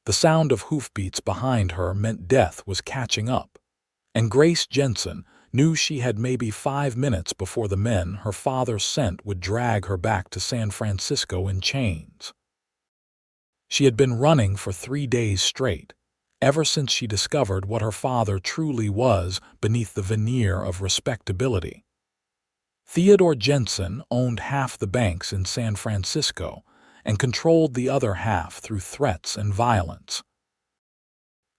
The sound of hoofbeats behind her meant death was catching up, and Grace Jensen knew she had maybe 5 minutes before the men her father sent would drag her back to San Francisco in chains. She had been running for 3 days straight, ever since she discovered what her father truly was beneath the veneer of respectability. Theodore Jensen owned half the banks in San Francisco and controlled the other half through threats and violence.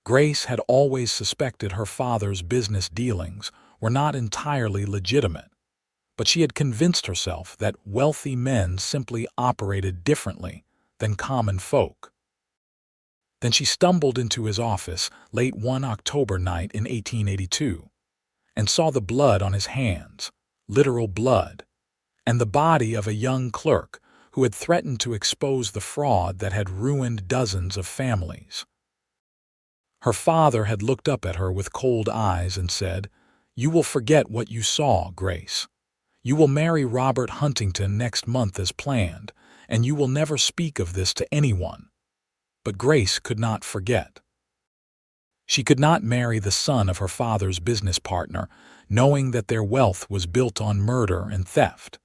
Grace had always suspected her father's business dealings were not entirely legitimate, but she had convinced herself that wealthy men simply operated differently than common folk. Then she stumbled into his office late one October night in 1882 and saw the blood on his hands, literal blood, and the body of a young clerk who had threatened to expose the fraud that had ruined dozens of families. Her father had looked up at her with cold eyes and said, "You will forget what you saw, Grace. You will marry Robert Huntington next month as planned, and you will never speak of this to anyone." But Grace could not forget. She could not marry the son of her father's business partner, knowing that their wealth was built on murder and theft.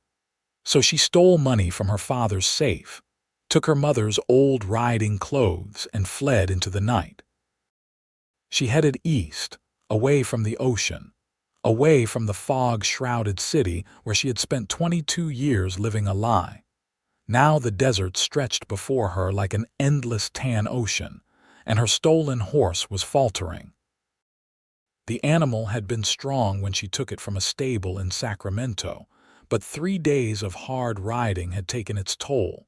So she stole money from her father's safe, took her mother's old riding clothes, and fled into the night. She headed east, away from the ocean, away from the fog-shrouded city where she had spent 22 years living a lie. Now the desert stretched before her like an endless tan ocean, and her stolen horse was faltering. The animal had been strong when she took it from a stable in Sacramento, but 3 days of hard riding had taken its toll.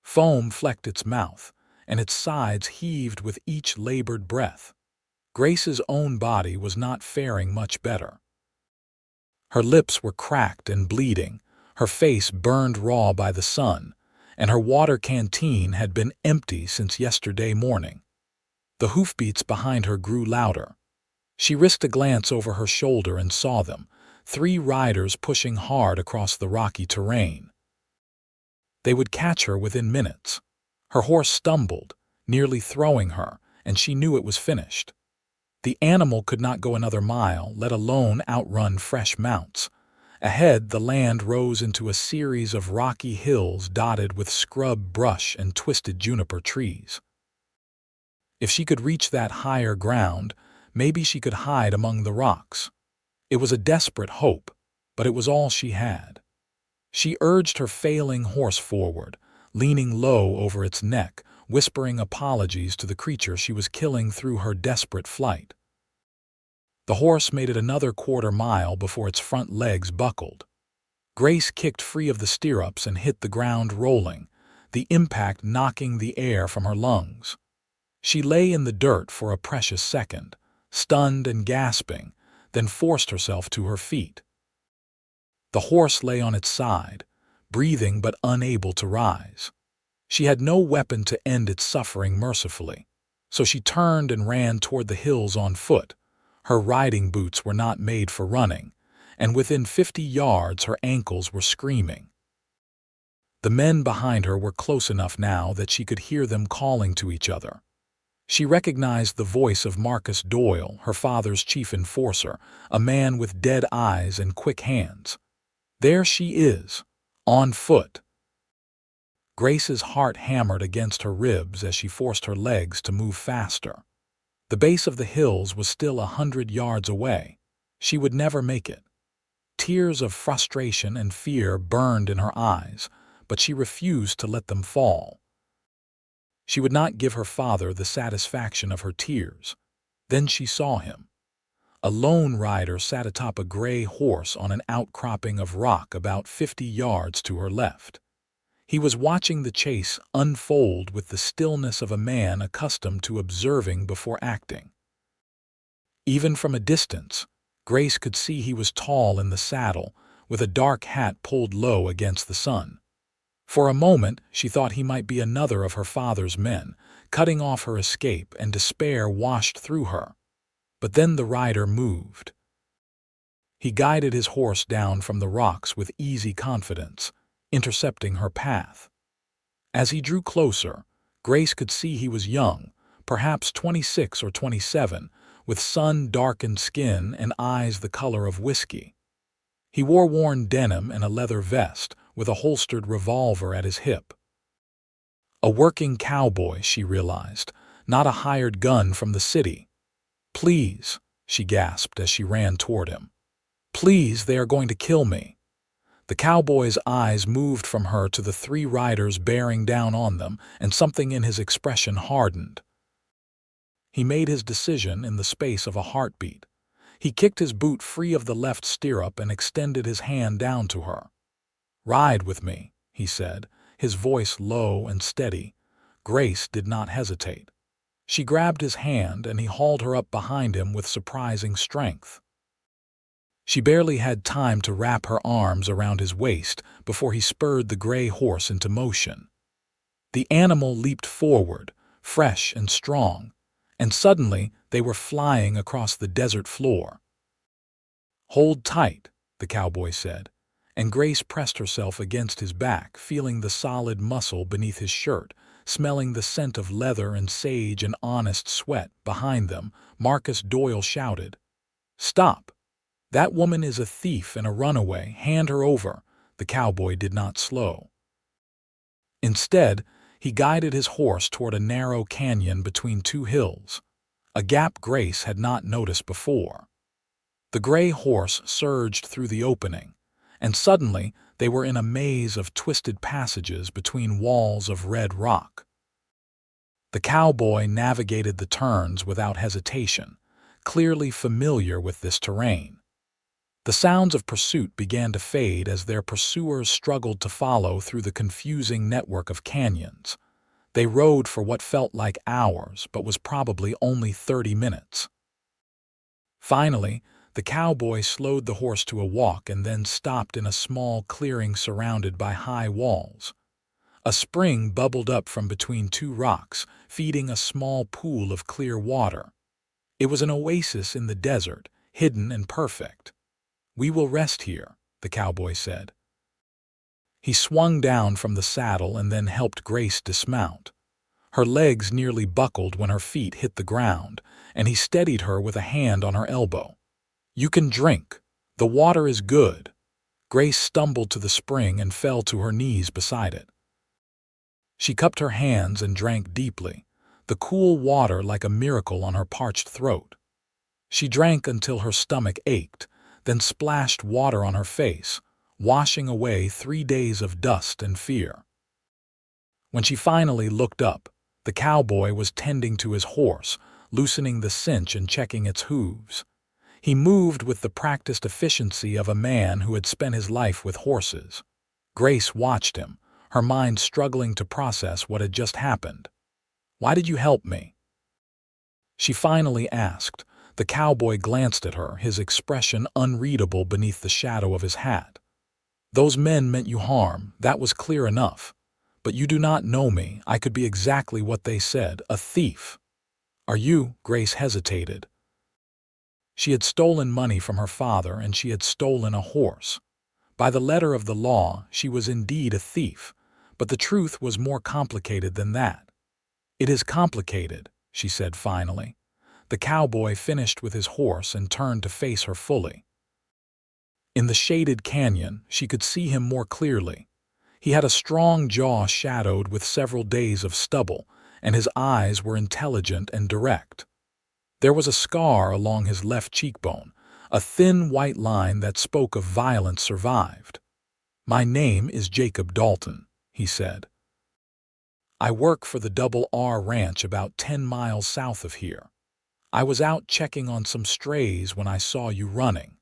Foam flecked its mouth, and its sides heaved with each labored breath. Grace's own body was not faring much better. Her lips were cracked and bleeding, her face burned raw by the sun, and her water canteen had been empty since yesterday morning. The hoofbeats behind her grew louder. She risked a glance over her shoulder and saw them, 3 riders pushing hard across the rocky terrain. They would catch her within minutes. Her horse stumbled, nearly throwing her, and she knew it was finished. The animal could not go another mile, let alone outrun fresh mounts. Ahead, the land rose into a series of rocky hills dotted with scrub brush and twisted juniper trees. If she could reach that higher ground, maybe she could hide among the rocks. It was a desperate hope, but it was all she had. She urged her failing horse forward, leaning low over its neck, whispering apologies to the creature she was killing through her desperate flight. The horse made it another quarter-mile before its front legs buckled. Grace kicked free of the stirrups and hit the ground rolling, the impact knocking the air from her lungs. She lay in the dirt for a precious second, stunned and gasping, then forced herself to her feet. The horse lay on its side, breathing but unable to rise. She had no weapon to end its suffering mercifully, so she turned and ran toward the hills on foot. Her riding boots were not made for running, and within 50 yards her ankles were screaming. The men behind her were close enough now that she could hear them calling to each other. She recognized the voice of Marcus Doyle, her father's chief enforcer, a man with dead eyes and quick hands. There she is, on foot. Grace's heart hammered against her ribs as she forced her legs to move faster. The base of the hills was still 100 yards away. She would never make it. Tears of frustration and fear burned in her eyes, but she refused to let them fall. She would not give her father the satisfaction of her tears. Then she saw him. A lone rider sat atop a gray horse on an outcropping of rock about 50 yards to her left. He was watching the chase unfold with the stillness of a man accustomed to observing before acting. Even from a distance, Grace could see he was tall in the saddle, with a dark hat pulled low against the sun. For a moment, she thought he might be another of her father's men, cutting off her escape, and despair washed through her. But then the rider moved. He guided his horse down from the rocks with easy confidence, intercepting her path. As he drew closer, Grace could see he was young, perhaps 26 or 27, with sun-darkened skin and eyes the color of whiskey. He wore worn denim and a leather vest, with a holstered revolver at his hip. A working cowboy, she realized, not a hired gun from the city. "Please," she gasped as she ran toward him. "Please, they are going to kill me." The cowboy's eyes moved from her to the three riders bearing down on them, and something in his expression hardened. He made his decision in the space of a heartbeat. He kicked his boot free of the left stirrup and extended his hand down to her. "Ride with me," he said, his voice low and steady. Grace did not hesitate. She grabbed his hand and he hauled her up behind him with surprising strength. She barely had time to wrap her arms around his waist before he spurred the gray horse into motion. The animal leaped forward, fresh and strong, and suddenly they were flying across the desert floor. "Hold tight," the cowboy said, and Grace pressed herself against his back, feeling the solid muscle beneath his shirt, smelling the scent of leather and sage and honest sweat. Behind them, Marcus Doyle shouted, "Stop! That woman is a thief and a runaway. Hand her over." The cowboy did not slow. Instead, he guided his horse toward a narrow canyon between two hills, a gap Grace had not noticed before. The gray horse surged through the opening, and suddenly they were in a maze of twisted passages between walls of red rock. The cowboy navigated the turns without hesitation, clearly familiar with this terrain. The sounds of pursuit began to fade as their pursuers struggled to follow through the confusing network of canyons. They rode for what felt like hours, but was probably only 30 minutes. Finally, the cowboy slowed the horse to a walk and then stopped in a small clearing surrounded by high walls. A spring bubbled up from between two rocks, feeding a small pool of clear water. It was an oasis in the desert, hidden and perfect. "We will rest here," the cowboy said. He swung down from the saddle and then helped Grace dismount. Her legs nearly buckled when her feet hit the ground, and he steadied her with a hand on her elbow. "You can drink. The water is good." Grace stumbled to the spring and fell to her knees beside it. She cupped her hands and drank deeply, the cool water like a miracle on her parched throat. She drank until her stomach ached, then splashed water on her face, washing away 3 days of dust and fear. When she finally looked up, the cowboy was tending to his horse, loosening the cinch and checking its hooves. He moved with the practiced efficiency of a man who had spent his life with horses. Grace watched him, her mind struggling to process what had just happened. "Why did you help me?" she finally asked. The cowboy glanced at her, his expression unreadable beneath the shadow of his hat. "Those men meant you harm, that was clear enough. But you do not know me. I could be exactly what they said, a thief." "Are you?" Grace hesitated. She had stolen money from her father, and she had stolen a horse. By the letter of the law, she was indeed a thief, but the truth was more complicated than that. "It is complicated," she said finally. The cowboy finished with his horse and turned to face her fully. In the shaded canyon, she could see him more clearly. He had a strong jaw shadowed with several days of stubble, and his eyes were intelligent and direct. There was a scar along his left cheekbone, a thin white line that spoke of violence survived. "My name is Jacob Dalton," he said. "I work for the Double R Ranch about 10 miles south of here. I was out checking on some strays when I saw you running."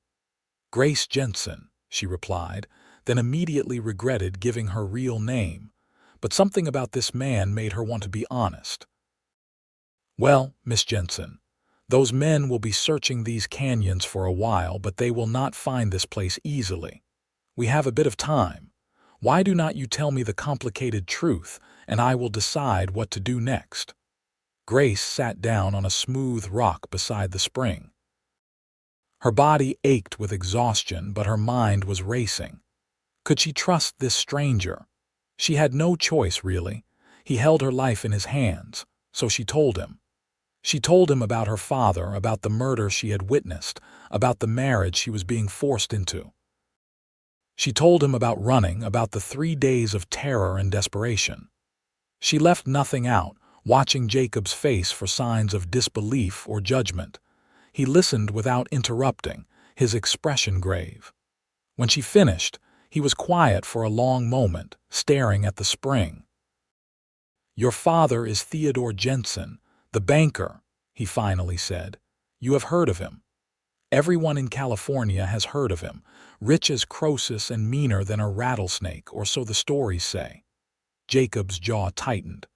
"Grace Jensen," she replied, then immediately regretted giving her real name. But something about this man made her want to be honest. "Well, Miss Jensen, those men will be searching these canyons for a while, but they will not find this place easily. We have a bit of time. Why do not you tell me the complicated truth, and I will decide what to do next?" Grace sat down on a smooth rock beside the spring. Her body ached with exhaustion, but her mind was racing. Could she trust this stranger? She had no choice, really. He held her life in his hands, so she told him. She told him about her father, about the murder she had witnessed, about the marriage she was being forced into. She told him about running, about the 3 days of terror and desperation. She left nothing out, watching Jacob's face for signs of disbelief or judgment. He listened without interrupting, his expression grave. When she finished, he was quiet for a long moment, staring at the spring. "Your father is Theodore Jensen, the banker," he finally said. "You have heard of him. Everyone in California has heard of him, rich as Croesus and meaner than a rattlesnake, or so the stories say." Jacob's jaw tightened.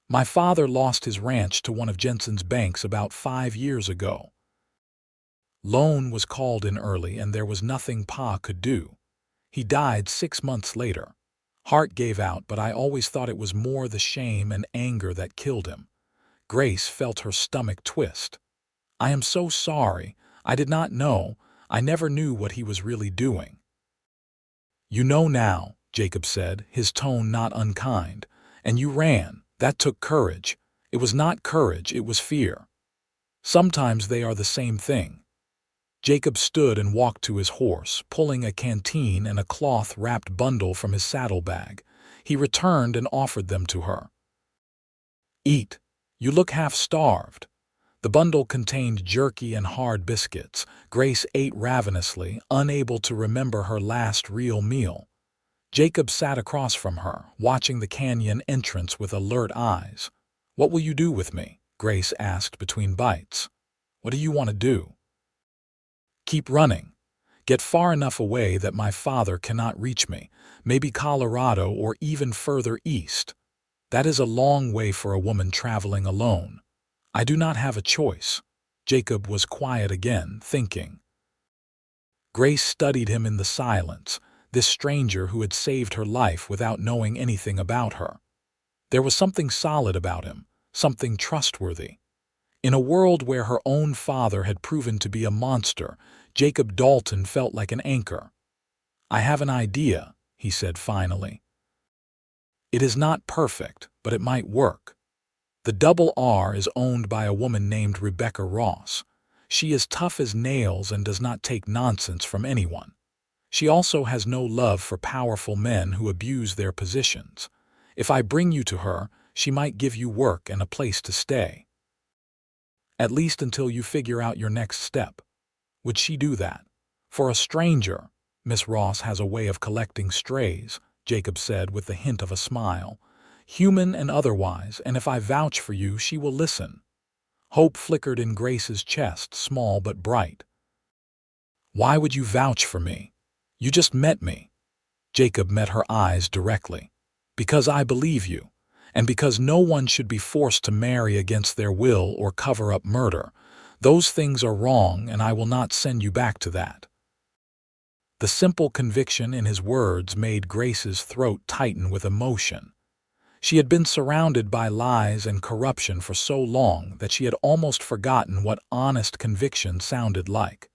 "My father lost his ranch to one of Jensen's banks about 5 years ago. Loan was called in early and there was nothing Pa could do. He died 6 months later. Heart gave out, but I always thought it was more the shame and anger that killed him." Grace felt her stomach twist. "I am so sorry. I did not know. I never knew what he was really doing." "You know now," Jacob said, his tone not unkind. "And you ran. That took courage. It was not courage, it was fear. Sometimes they are the same thing." Jacob stood and walked to his horse, pulling a canteen and a cloth-wrapped bundle from his saddlebag. He returned and offered them to her. "Eat. You look half-starved." The bundle contained jerky and hard biscuits. Grace ate ravenously, unable to remember her last real meal. Jacob sat across from her, watching the canyon entrance with alert eyes. "What will you do with me?" Grace asked between bites. "What do you want to do?" "Keep running. Get far enough away that my father cannot reach me, maybe Colorado or even further east. That is a long way for a woman traveling alone. I do not have a choice." Jacob was quiet again, thinking. Grace studied him in the silence, this stranger who had saved her life without knowing anything about her. There was something solid about him, something trustworthy. In a world where her own father had proven to be a monster, Jacob Dalton felt like an anchor. "I have an idea," he said finally. "It is not perfect, but it might work." The Double R is owned by a woman named Rebecca Ross. She is tough as nails and does not take nonsense from anyone. She also has no love for powerful men who abuse their positions. If I bring you to her, she might give you work and a place to stay. At least until you figure out your next step. Would she do that? For a stranger, Miss Ross has a way of collecting strays, Jacob said with the hint of a smile. Human and otherwise, and if I vouch for you, she will listen. Hope flickered in Grace's chest, small but bright. "Why would you vouch for me? You just met me." Jacob met her eyes directly. "Because I believe you, and because no one should be forced to marry against their will or cover up murder. Those things are wrong, and I will not send you back to that." The simple conviction in his words made Grace's throat tighten with emotion. She had been surrounded by lies and corruption for so long that she had almost forgotten what honest conviction sounded like.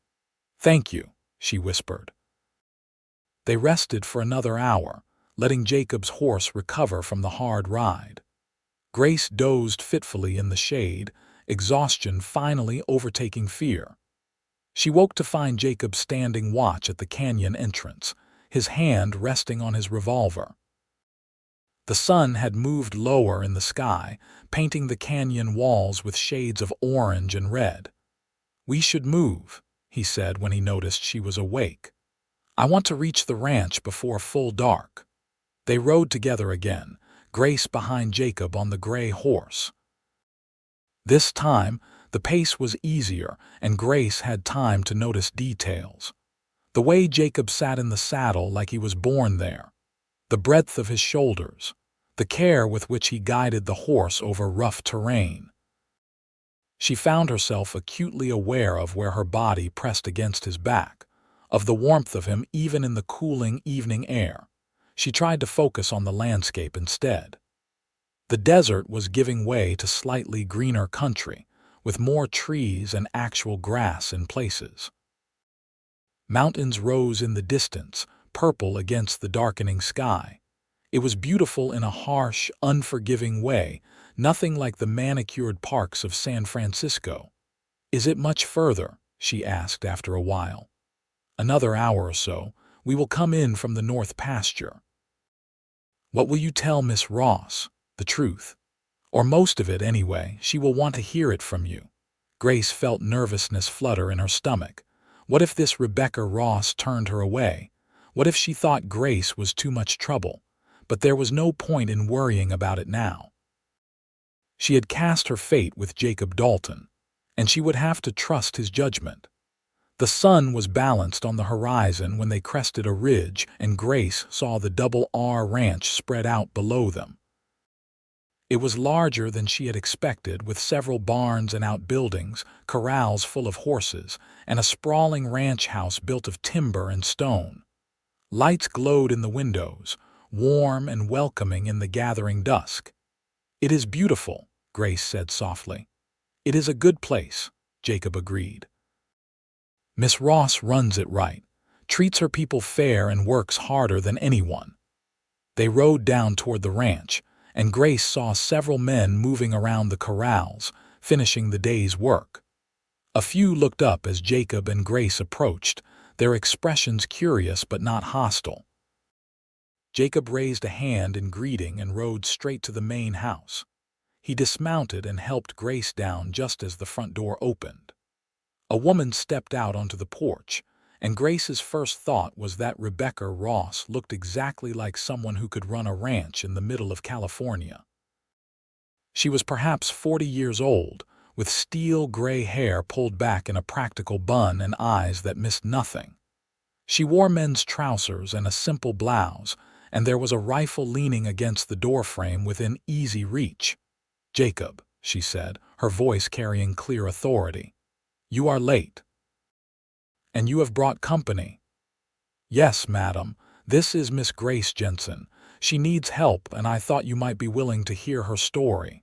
"Thank you," she whispered. They rested for another hour, letting Jacob's horse recover from the hard ride. Grace dozed fitfully in the shade, exhaustion finally overtaking fear. She woke to find Jacob standing watch at the canyon entrance, his hand resting on his revolver. The sun had moved lower in the sky, painting the canyon walls with shades of orange and red. "We should move," he said when he noticed she was awake. "I want to reach the ranch before full dark." They rode together again, Grace behind Jacob on the gray horse. This time, the pace was easier, and Grace had time to notice details. The way Jacob sat in the saddle like he was born there, the breadth of his shoulders, the care with which he guided the horse over rough terrain. She found herself acutely aware of where her body pressed against his back, of the warmth of him even in the cooling evening air. She tried to focus on the landscape instead. The desert was giving way to slightly greener country, with more trees and actual grass in places. Mountains rose in the distance, purple against the darkening sky. It was beautiful in a harsh, unforgiving way, Nothing like the manicured parks of San Francisco. "Is it much further?" she asked after a while. "Another hour or so. We will come in from the north pasture." "What will you tell Miss Ross? The truth? Or most of it, anyway. She will want to hear it from you." Grace felt nervousness flutter in her stomach. What if this Rebecca Ross turned her away? What if she thought Grace was too much trouble? But there was no point in worrying about it now. She had cast her fate with Jacob Dalton, and she would have to trust his judgment. The sun was balanced on the horizon when they crested a ridge, and Grace saw the Double R Ranch spread out below them. It was larger than she had expected, with several barns and outbuildings, corrals full of horses, and a sprawling ranch house built of timber and stone. Lights glowed in the windows, warm and welcoming in the gathering dusk. "It is beautiful," Grace said softly. "It is a good place," Jacob agreed. "Miss Ross runs it right, treats her people fair, and works harder than anyone." They rode down toward the ranch, and Grace saw several men moving around the corrals, finishing the day's work. A few looked up as Jacob and Grace approached, their expressions curious but not hostile. Jacob raised a hand in greeting and rode straight to the main house. He dismounted and helped Grace down just as the front door opened. A woman stepped out onto the porch, and Grace's first thought was that Rebecca Ross looked exactly like someone who could run a ranch in the middle of California. She was perhaps 40 years old, with steel gray hair pulled back in a practical bun and eyes that missed nothing. She wore men's trousers and a simple blouse, and there was a rifle leaning against the doorframe within easy reach. "Jacob," she said, her voice carrying clear authority. "You are late. And you have brought company." "Yes, madam. This is Miss Grace Jensen. She needs help, and I thought you might be willing to hear her story."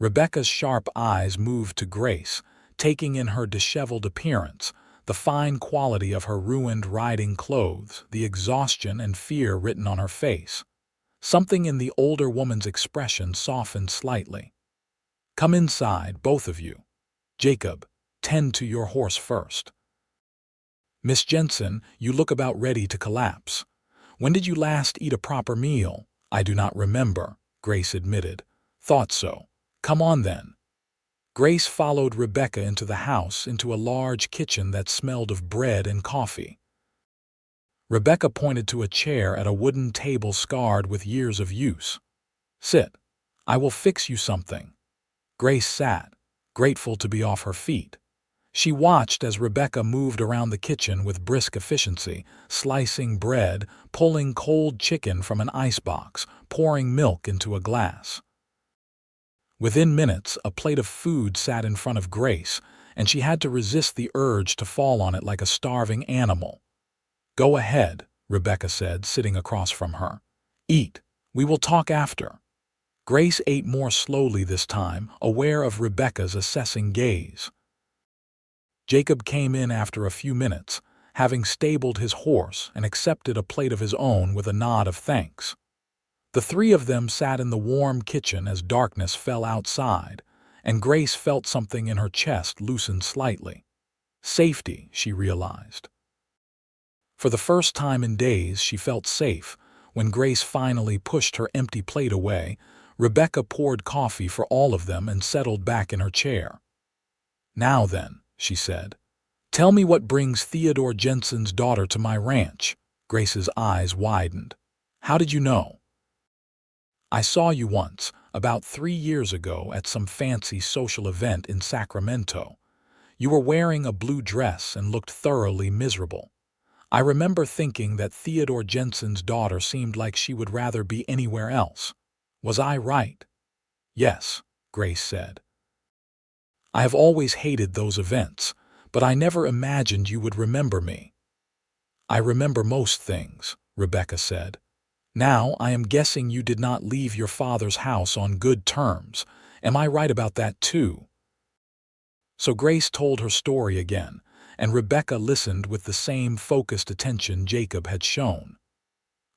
Rebecca's sharp eyes moved to Grace, taking in her disheveled appearance, the fine quality of her ruined riding clothes, the exhaustion and fear written on her face. Something in the older woman's expression softened slightly. "Come inside, both of you. Jacob, tend to your horse first." "Miss Jensen, you look about ready to collapse. When did you last eat a proper meal?" "I do not remember," Grace admitted. "Thought so. Come on then." Grace followed Rebecca into the house, into a large kitchen that smelled of bread and coffee. Rebecca pointed to a chair at a wooden table scarred with years of use. "Sit. I will fix you something." Grace sat, grateful to be off her feet. She watched as Rebecca moved around the kitchen with brisk efficiency, slicing bread, pulling cold chicken from an icebox, pouring milk into a glass. Within minutes, a plate of food sat in front of Grace, and she had to resist the urge to fall on it like a starving animal. "Go ahead," Rebecca said, sitting across from her. "Eat. We will talk after." Grace ate more slowly this time, aware of Rebecca's assessing gaze. Jacob came in after a few minutes, having stabled his horse, and accepted a plate of his own with a nod of thanks. The three of them sat in the warm kitchen as darkness fell outside, and Grace felt something in her chest loosen slightly. Safety, she realized. For the first time in days, she felt safe. When Grace finally pushed her empty plate away, Rebecca poured coffee for all of them and settled back in her chair. "Now then," she said, "tell me what brings Theodore Jensen's daughter to my ranch." Grace's eyes widened. "How did you know?" "I saw you once, about 3 years ago, at some fancy social event in Sacramento. You were wearing a blue dress and looked thoroughly miserable. I remember thinking that Theodore Jensen's daughter seemed like she would rather be anywhere else. Was I right?" "Yes," Grace said. "I have always hated those events, but I never imagined you would remember me." "I remember most things," Rebecca said. "Now, I am guessing you did not leave your father's house on good terms. Am I right about that too?" So Grace told her story again, and Rebecca listened with the same focused attention Jacob had shown.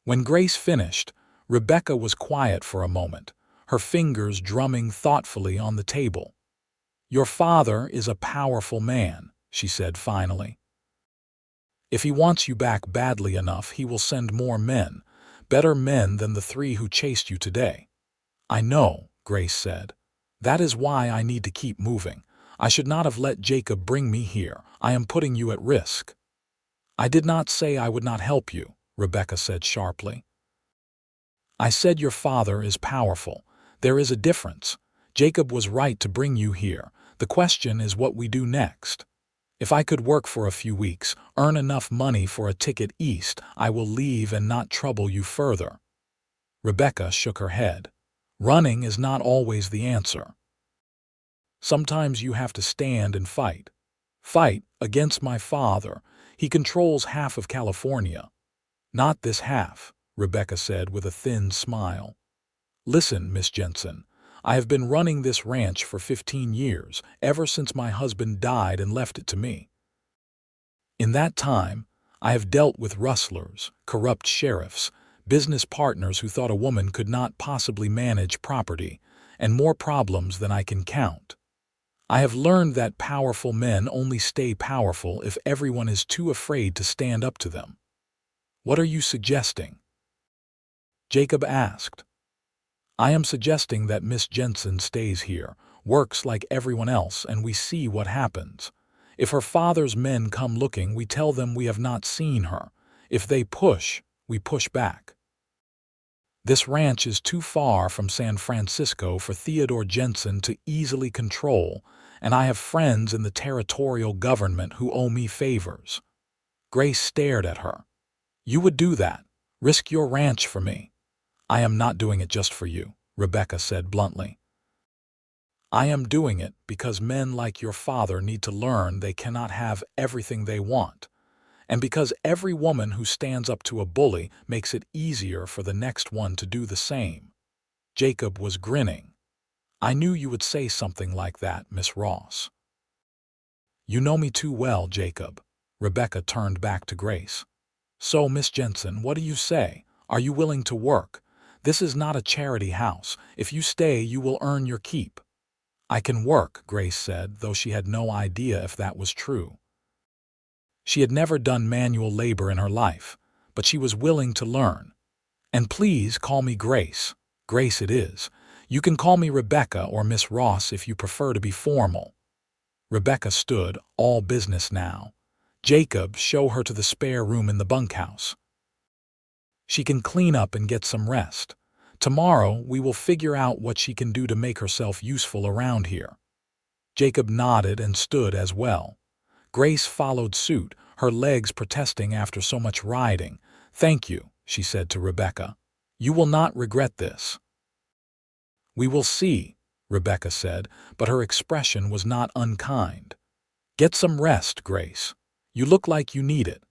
When Grace finished, Rebecca was quiet for a moment, her fingers drumming thoughtfully on the table. "Your father is a powerful man," she said finally. "If he wants you back badly enough, he will send more men, better men than the 3 who chased you today." "I know," Grace said. "That is why I need to keep moving. I should not have let Jacob bring me here. I am putting you at risk." "I did not say I would not help you," Rebecca said sharply. "I said your father is powerful. There is a difference. Jacob was right to bring you here. The question is what we do next. If I could work for a few weeks, earn enough money for a ticket east, I will leave and not trouble you further." Rebecca shook her head. "Running is not always the answer. Sometimes you have to stand and fight. Fight against my father. He controls half of California." "Not this half," Rebecca said with a thin smile. "Listen, Miss Jensen, I have been running this ranch for 15 years, ever since my husband died and left it to me. In that time, I have dealt with rustlers, corrupt sheriffs, business partners who thought a woman could not possibly manage property, and more problems than I can count. I have learned that powerful men only stay powerful if everyone is too afraid to stand up to them." "What are you suggesting?" Jacob asked. "I am suggesting that Miss Jensen stays here, works like everyone else, and we see what happens. If her father's men come looking, we tell them we have not seen her. If they push, we push back. This ranch is too far from San Francisco for Theodore Jensen to easily control, and I have friends in the territorial government who owe me favors." Grace stared at her. "You would do that? Risk your ranch for me?" "I am not doing it just for you," Rebecca said bluntly. "I am doing it because men like your father need to learn they cannot have everything they want, and because every woman who stands up to a bully makes it easier for the next one to do the same." Jacob was grinning. "I knew you would say something like that, Miss Ross." "You know me too well, Jacob." Rebecca turned back to Grace. "So, Miss Jensen, what do you say? Are you willing to work? This is not a charity house. If you stay, you will earn your keep." "I can work," Grace said, though she had no idea if that was true. She had never done manual labor in her life, but she was willing to learn. "And please call me Grace." "Grace it is. You can call me Rebecca or Miss Ross if you prefer to be formal." Rebecca stood, all business now. "Jacob, show her to the spare room in the bunkhouse. She can clean up and get some rest. Tomorrow we will figure out what she can do to make herself useful around here." Jacob nodded and stood as well. Grace followed suit, her legs protesting after so much riding. "Thank you," she said to Rebecca. "You will not regret this." "We will see," Rebecca said, but her expression was not unkind. "Get some rest, Grace. You look like you need it."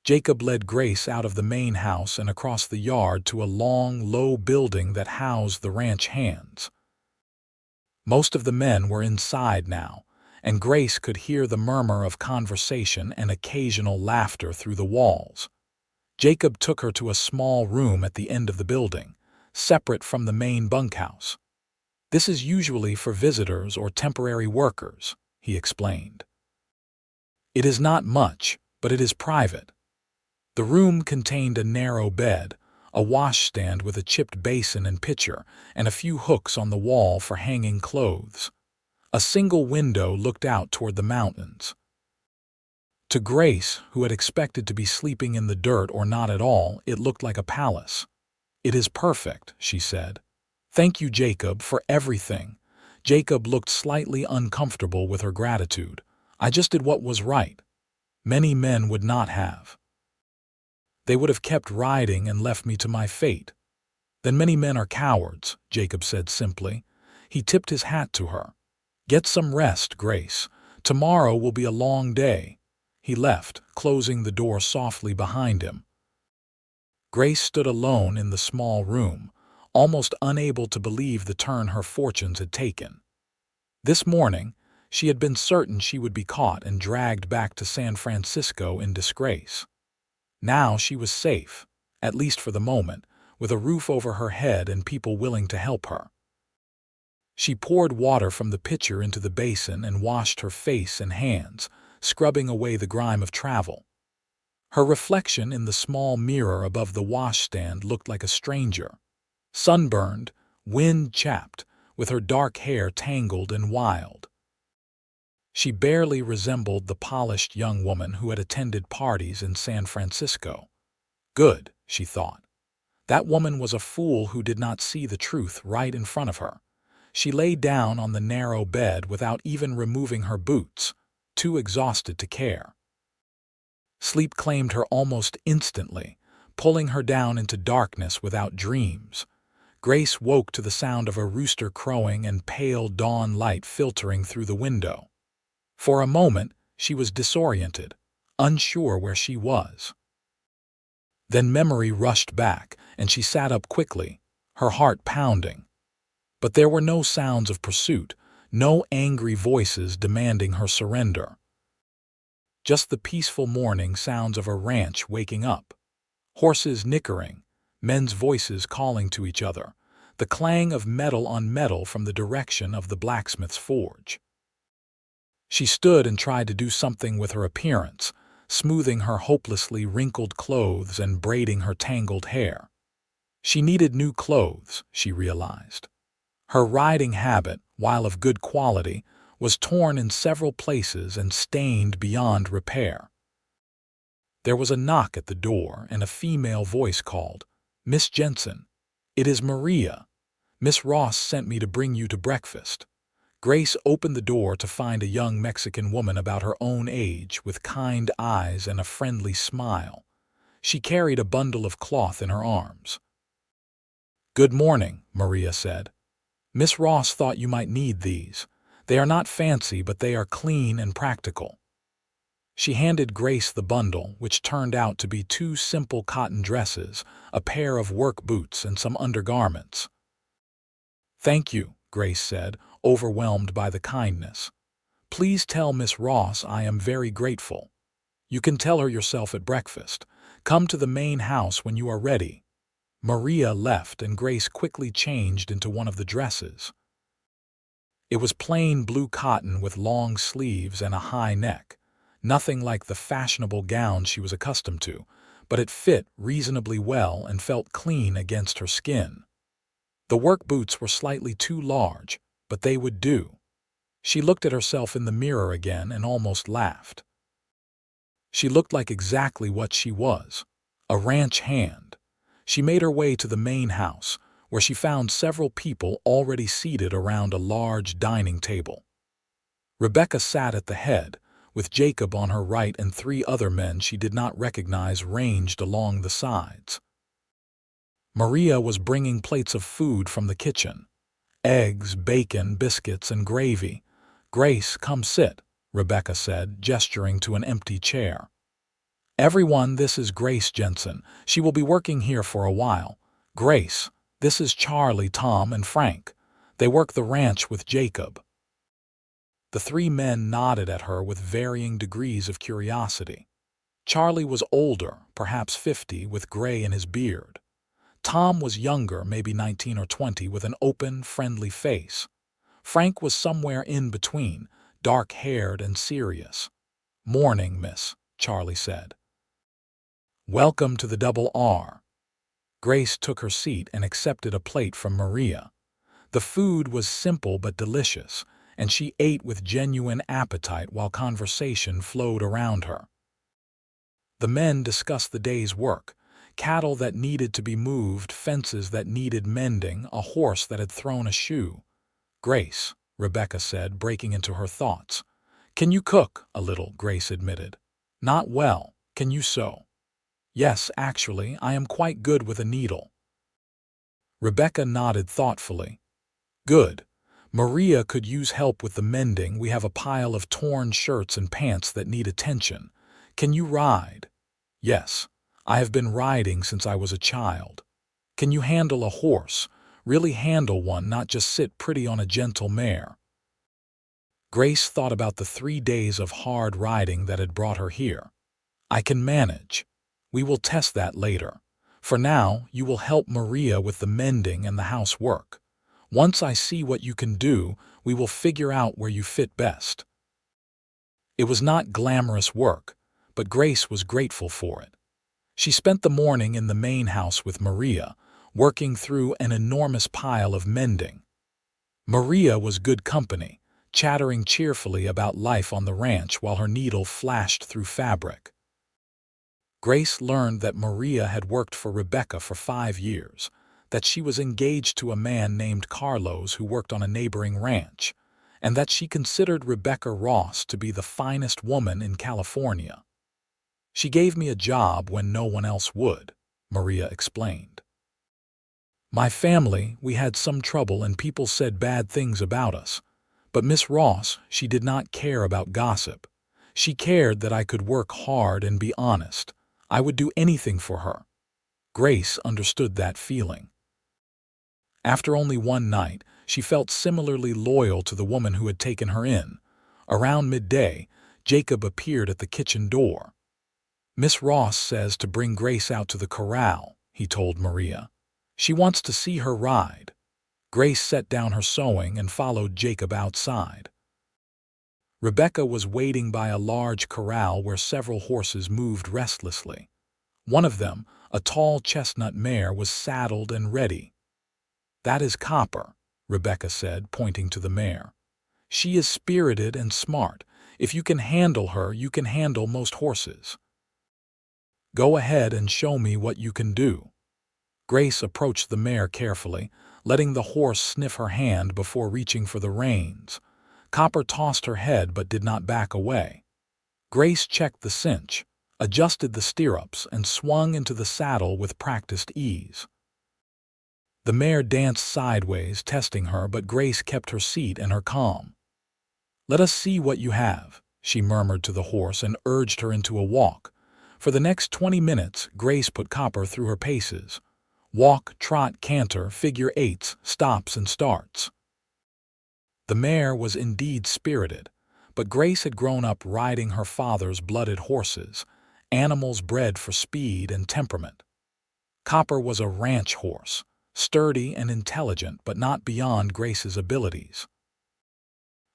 Jacob led Grace out of the main house and across the yard to a long, low building that housed the ranch hands. Most of the men were inside now, and Grace could hear the murmur of conversation and occasional laughter through the walls. Jacob took her to a small room at the end of the building, separate from the main bunkhouse. "This is usually for visitors or temporary workers," he explained. "It is not much, but it is private." The room contained a narrow bed, a washstand with a chipped basin and pitcher, and a few hooks on the wall for hanging clothes. A single window looked out toward the mountains. To Grace, who had expected to be sleeping in the dirt or not at all, it looked like a palace. "It is perfect," she said. "Thank you, Jacob, for everything." Jacob looked slightly uncomfortable with her gratitude. "I just did what was right. Many men would not have. They would have kept riding and left me to my fate." "Then many men are cowards," Jacob said simply. He tipped his hat to her. "Get some rest, Grace. Tomorrow will be a long day." He left, closing the door softly behind him. Grace stood alone in the small room, almost unable to believe the turn her fortunes had taken. This morning, she had been certain she would be caught and dragged back to San Francisco in disgrace. Now she was safe, at least for the moment, with a roof over her head and people willing to help her. She poured water from the pitcher into the basin and washed her face and hands, scrubbing away the grime of travel. Her reflection in the small mirror above the washstand looked like a stranger, sunburned, wind-chapped, with her dark hair tangled and wild. She barely resembled the polished young woman who had attended parties in San Francisco. Good, she thought. That woman was a fool who did not see the truth right in front of her. She lay down on the narrow bed without even removing her boots, too exhausted to care. Sleep claimed her almost instantly, pulling her down into darkness without dreams. Grace woke to the sound of a rooster crowing and pale dawn light filtering through the window. For a moment, she was disoriented, unsure where she was. Then memory rushed back, and she sat up quickly, her heart pounding. But there were no sounds of pursuit, no angry voices demanding her surrender. Just the peaceful morning sounds of a ranch waking up. Horses nickering, men's voices calling to each other, the clang of metal on metal from the direction of the blacksmith's forge. She stood and tried to do something with her appearance, smoothing her hopelessly wrinkled clothes and braiding her tangled hair. She needed new clothes, she realized. Her riding habit, while of good quality, was torn in several places and stained beyond repair. There was a knock at the door, and a female voice called, "Miss Jensen, it is Maria. Miss Ross sent me to bring you to breakfast." Grace opened the door to find a young Mexican woman about her own age, with kind eyes and a friendly smile. She carried a bundle of cloth in her arms. "Good morning," Maria said. "Miss Ross thought you might need these. They are not fancy, but they are clean and practical." She handed Grace the bundle, which turned out to be 2 simple cotton dresses, a pair of work boots, and some undergarments. "Thank you," Grace said, overwhelmed by the kindness. "Please tell Miss Ross I am very grateful. You can tell her yourself at breakfast. Come to the main house when you are ready." Maria left, and Grace quickly changed into one of the dresses. It was plain blue cotton with long sleeves and a high neck, nothing like the fashionable gowns she was accustomed to, but it fit reasonably well and felt clean against her skin. The work boots were slightly too large, but they would do. She looked at herself in the mirror again and almost laughed. She looked like exactly what she was, a ranch hand. She made her way to the main house, where she found several people already seated around a large dining table. Rebecca sat at the head, with Jacob on her right and 3 other men she did not recognize ranged along the sides. Maria was bringing plates of food from the kitchen. Eggs, bacon, biscuits, and gravy. "Grace, come sit," Rebecca said, gesturing to an empty chair. "Everyone, this is Grace Jensen. She will be working here for a while. Grace, this is Charlie, Tom, and Frank. They work the ranch with Jacob." The 3 men nodded at her with varying degrees of curiosity. Charlie was older, perhaps 50, with gray in his beard. Tom was younger, maybe 19 or 20, with an open, friendly face. Frank was somewhere in between, dark-haired and serious. "Morning, miss," Charlie said. "Welcome to the Double R." Grace took her seat and accepted a plate from Maria. The food was simple but delicious, and she ate with genuine appetite while conversation flowed around her. The men discussed the day's work. Cattle that needed to be moved, fences that needed mending, a horse that had thrown a shoe. "Grace," Rebecca said, breaking into her thoughts. "Can you cook?" "A little," Grace admitted. "Not well. Can you sew?" "Yes, actually, I am quite good with a needle." Rebecca nodded thoughtfully. "Good. Maria could use help with the mending. We have a pile of torn shirts and pants that need attention. Can you ride?" "Yes. I have been riding since I was a child." "Can you handle a horse? Really handle one, not just sit pretty on a gentle mare?" Grace thought about the 3 days of hard riding that had brought her here. "I can manage. We will test that later. For now, you will help Maria with the mending and the housework. Once I see what you can do, we will figure out where you fit best." It was not glamorous work, but Grace was grateful for it. She spent the morning in the main house with Maria, working through an enormous pile of mending. Maria was good company, chattering cheerfully about life on the ranch while her needle flashed through fabric. Grace learned that Maria had worked for Rebecca for 5 years, that she was engaged to a man named Carlos who worked on a neighboring ranch, and that she considered Rebecca Ross to be the finest woman in California. "She gave me a job when no one else would," Maria explained. "My family, we had some trouble and people said bad things about us. But Miss Ross, she did not care about gossip. She cared that I could work hard and be honest. I would do anything for her." Grace understood that feeling. After only one night, she felt similarly loyal to the woman who had taken her in. Around midday, Jacob appeared at the kitchen door. "Miss Ross says to bring Grace out to the corral," he told Maria. "She wants to see her ride." Grace set down her sewing and followed Jacob outside. Rebecca was waiting by a large corral where several horses moved restlessly. One of them, a tall chestnut mare, was saddled and ready. "That is Copper," Rebecca said, pointing to the mare. "She is spirited and smart. If you can handle her, you can handle most horses. Go ahead and show me what you can do." Grace approached the mare carefully, letting the horse sniff her hand before reaching for the reins. Copper tossed her head but did not back away. Grace checked the cinch, adjusted the stirrups, and swung into the saddle with practiced ease. The mare danced sideways, testing her, but Grace kept her seat and her calm. "Let us see what you have," she murmured to the horse and urged her into a walk. For the next 20 minutes, Grace put Copper through her paces. Walk, trot, canter, figure eights, stops and starts. The mare was indeed spirited, but Grace had grown up riding her father's blooded horses, animals bred for speed and temperament. Copper was a ranch horse, sturdy and intelligent but not beyond Grace's abilities.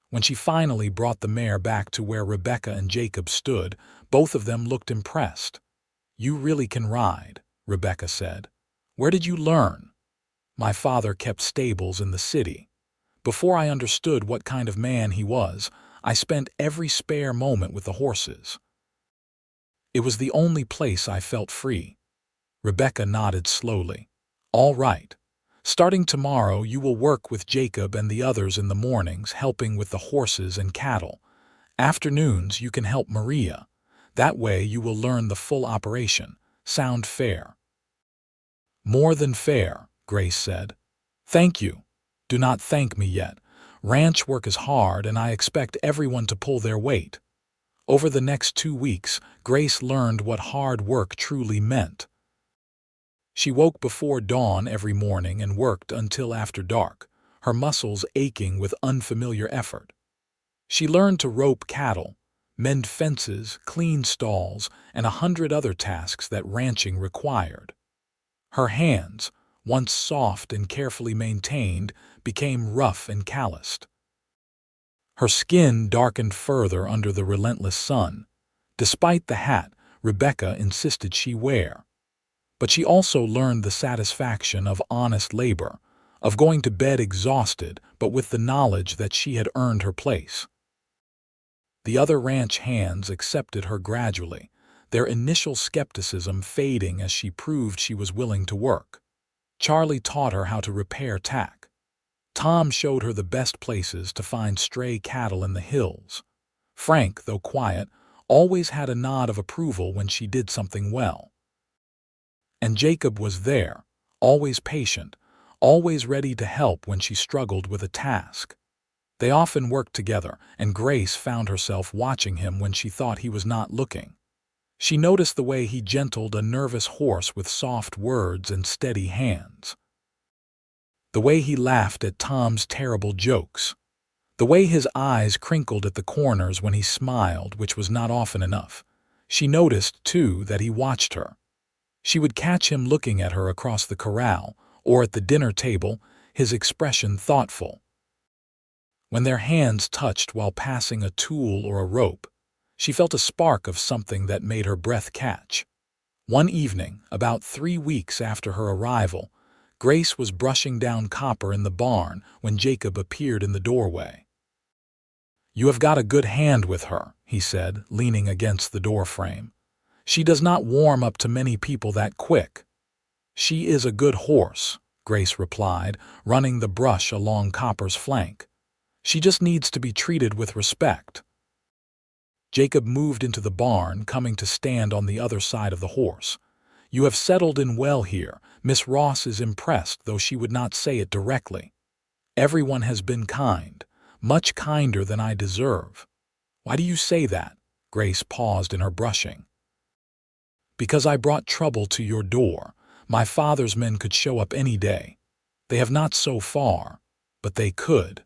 When she finally brought the mare back to where Rebecca and Jacob stood, both of them looked impressed. "You really can ride," Rebecca said. "Where did you learn?" "My father kept stables in the city. Before I understood what kind of man he was, I spent every spare moment with the horses. It was the only place I felt free." Rebecca nodded slowly. "All right. Starting tomorrow, you will work with Jacob and the others in the mornings, helping with the horses and cattle. Afternoons, you can help Maria. That way you will learn the full operation. Sound fair?" "More than fair," Grace said. "Thank you." "Do not thank me yet. Ranch work is hard and I expect everyone to pull their weight." Over the next 2 weeks, Grace learned what hard work truly meant. She woke before dawn every morning and worked until after dark, her muscles aching with unfamiliar effort. She learned to rope cattle, mend fences, clean stalls, and 100 other tasks that ranching required. Her hands, once soft and carefully maintained, became rough and calloused. Her skin darkened further under the relentless sun, despite the hat Rebecca insisted she wear. But she also learned the satisfaction of honest labor, of going to bed exhausted but with the knowledge that she had earned her place. The other ranch hands accepted her gradually, their initial skepticism fading as she proved she was willing to work. Charlie taught her how to repair tack. Tom showed her the best places to find stray cattle in the hills. Frank, though quiet, always had a nod of approval when she did something well. And Jacob was there, always patient, always ready to help when she struggled with a task. They often worked together, and Grace found herself watching him when she thought he was not looking. She noticed the way he gentled a nervous horse with soft words and steady hands. The way he laughed at Tom's terrible jokes. The way his eyes crinkled at the corners when he smiled, which was not often enough. She noticed, too, that he watched her. She would catch him looking at her across the corral, or at the dinner table, his expression thoughtful. When their hands touched while passing a tool or a rope, she felt a spark of something that made her breath catch. One evening, about 3 weeks after her arrival, Grace was brushing down copper in the barn when Jacob appeared in the doorway. "You have got a good hand with her," he said, leaning against the doorframe. "She does not warm up to many people that quick." "She is a good horse," Grace replied, running the brush along Copper's flank. "She just needs to be treated with respect." Jacob moved into the barn, coming to stand on the other side of the horse. "You have settled in well here. Miss Ross is impressed, though she would not say it directly. Everyone has been kind, much kinder than I deserve." "Why do you say that?" Grace paused in her brushing. "Because I brought trouble to your door. My father's men could show up any day. They have not so far, but they could."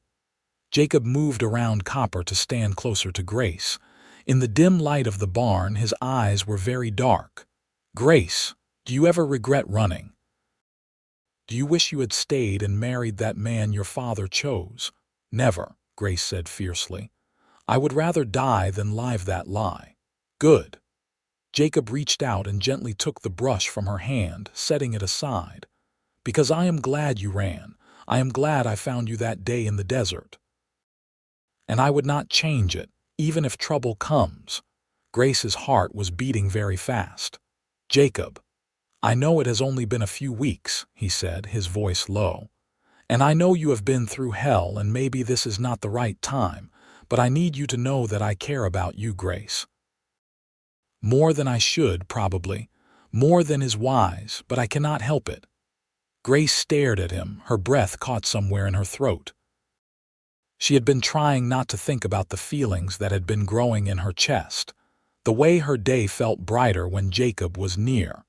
Jacob moved around Copper to stand closer to Grace. In the dim light of the barn, his eyes were very dark. "Grace, do you ever regret running? Do you wish you had stayed and married that man your father chose?" "Never," Grace said fiercely. "I would rather die than live that lie." "Good." Jacob reached out and gently took the brush from her hand, setting it aside. "Because I am glad you ran. I am glad I found you that day in the desert. And I would not change it, even if trouble comes." Grace's heart was beating very fast. "Jacob, I know it has only been a few weeks," he said, his voice low. "And I know you have been through hell and maybe this is not the right time, but I need you to know that I care about you, Grace. More than I should, probably. More than is wise, but I cannot help it." Grace stared at him, her breath caught somewhere in her throat. She had been trying not to think about the feelings that had been growing in her chest. The way her day felt brighter when Jacob was near.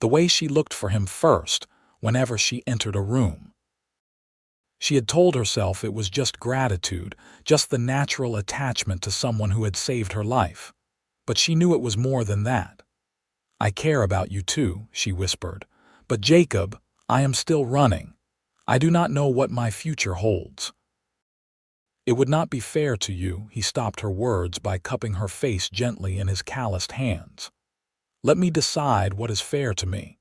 The way she looked for him first, whenever she entered a room. She had told herself it was just gratitude, just the natural attachment to someone who had saved her life. But she knew it was more than that. "I care about you too," she whispered. "But Jacob, I am still running. I do not know what my future holds." "It would not be fair to you," he stopped her words by cupping her face gently in his calloused hands. "Let me decide what is fair to me.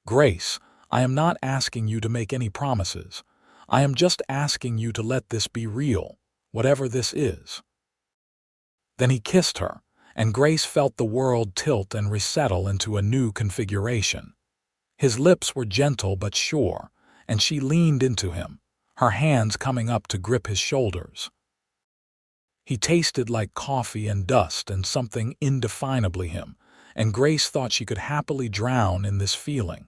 Grace, I am not asking you to make any promises. I am just asking you to let this be real, whatever this is." Then he kissed her, and Grace felt the world tilt and resettle into a new configuration. His lips were gentle but sure, and she leaned into him, her hands coming up to grip his shoulders. He tasted like coffee and dust and something indefinably him, and Grace thought she could happily drown in this feeling.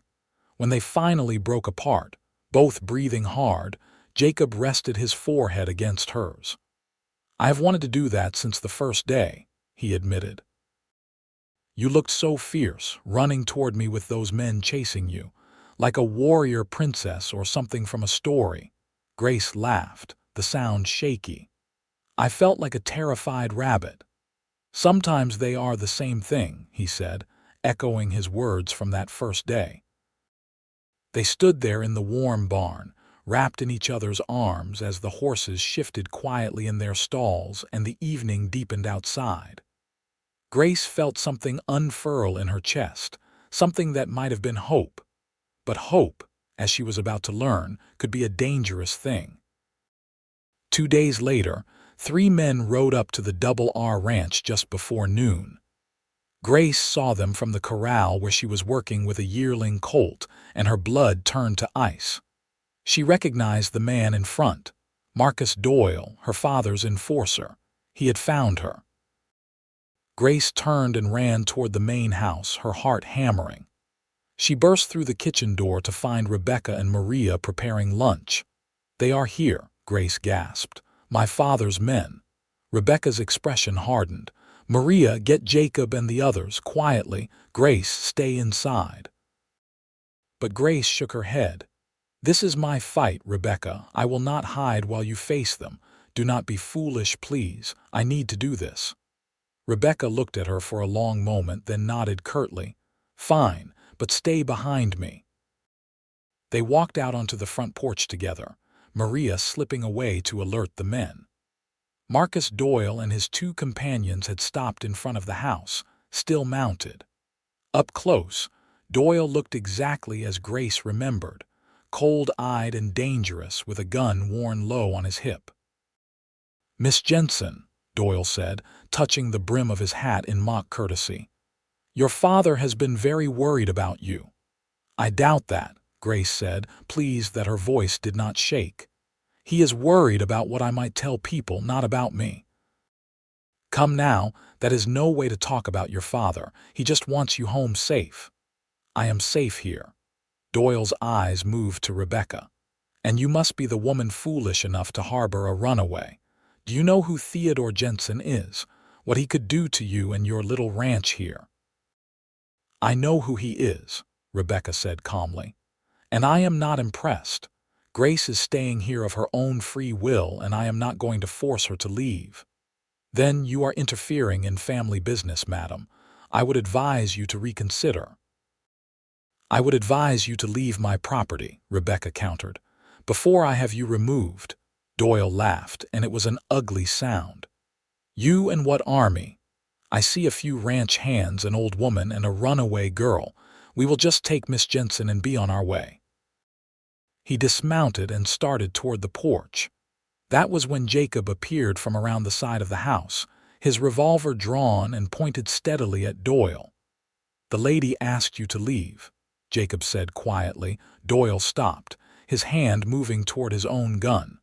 When they finally broke apart, both breathing hard, Jacob rested his forehead against hers. "I have wanted to do that since the first day," he admitted. "You looked so fierce, running toward me with those men chasing you, like a warrior princess or something from a story." Grace laughed, the sound shaky. "I felt like a terrified rabbit." "Sometimes they are the same thing," he said, echoing his words from that first day. They stood there in the warm barn, wrapped in each other's arms as the horses shifted quietly in their stalls and the evening deepened outside. Grace felt something unfurl in her chest, something that might have been hope. But hope, as she was about to learn, could be a dangerous thing. 2 days later, 3 men rode up to the Double R Ranch just before noon. Grace saw them from the corral where she was working with a yearling colt, and her blood turned to ice. She recognized the man in front, Marcus Doyle, her father's enforcer. He had found her. Grace turned and ran toward the main house, her heart hammering. She burst through the kitchen door to find Rebecca and Maria preparing lunch. "They are here," Grace gasped. "My father's men." Rebecca's expression hardened. "Maria, get Jacob and the others, quietly. Grace, stay inside." But Grace shook her head. "This is my fight, Rebecca. I will not hide while you face them. Do not be foolish, please. I need to do this." Rebecca looked at her for a long moment, then nodded curtly. "Fine, but stay behind me." They walked out onto the front porch together, Maria slipping away to alert the men. Marcus Doyle and his two companions had stopped in front of the house, still mounted. Up close, Doyle looked exactly as Grace remembered, cold-eyed and dangerous with a gun worn low on his hip. "Miss Jensen," Doyle said, touching the brim of his hat in mock courtesy, "your father has been very worried about you." "I doubt that," Grace said, pleased that her voice did not shake. "He is worried about what I might tell people, not about me." "Come now, that is no way to talk about your father. He just wants you home safe." "I am safe here." Doyle's eyes moved to Rebecca. "And you must be the woman foolish enough to harbor a runaway. Do you know who Theodore Jensen is? What he could do to you and your little ranch here?" "I know who he is," Rebecca said calmly. "And I am not impressed. Grace is staying here of her own free will, and I am not going to force her to leave." "Then you are interfering in family business, madam. I would advise you to reconsider." "I would advise you to leave my property," Rebecca countered, "before I have you removed." Doyle laughed, and it was an ugly sound. "You and what army? I see a few ranch hands, an old woman, and a runaway girl. We will just take Miss Jensen and be on our way." He dismounted and started toward the porch. That was when Jacob appeared from around the side of the house, his revolver drawn and pointed steadily at Doyle. "The lady asked you to leave," Jacob said quietly. Doyle stopped, his hand moving toward his own gun.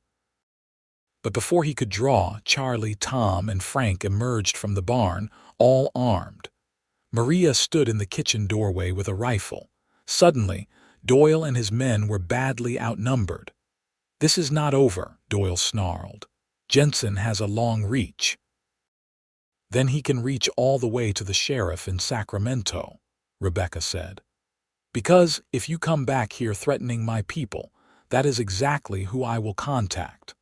But before he could draw, Charlie, Tom, and Frank emerged from the barn, all armed. Maria stood in the kitchen doorway with a rifle. Suddenly, Doyle and his men were badly outnumbered. "This is not over," Doyle snarled. "Jensen has a long reach." "Then he can reach all the way to the sheriff in Sacramento," Rebecca said. "Because if you come back here threatening my people, that is exactly who I will contact.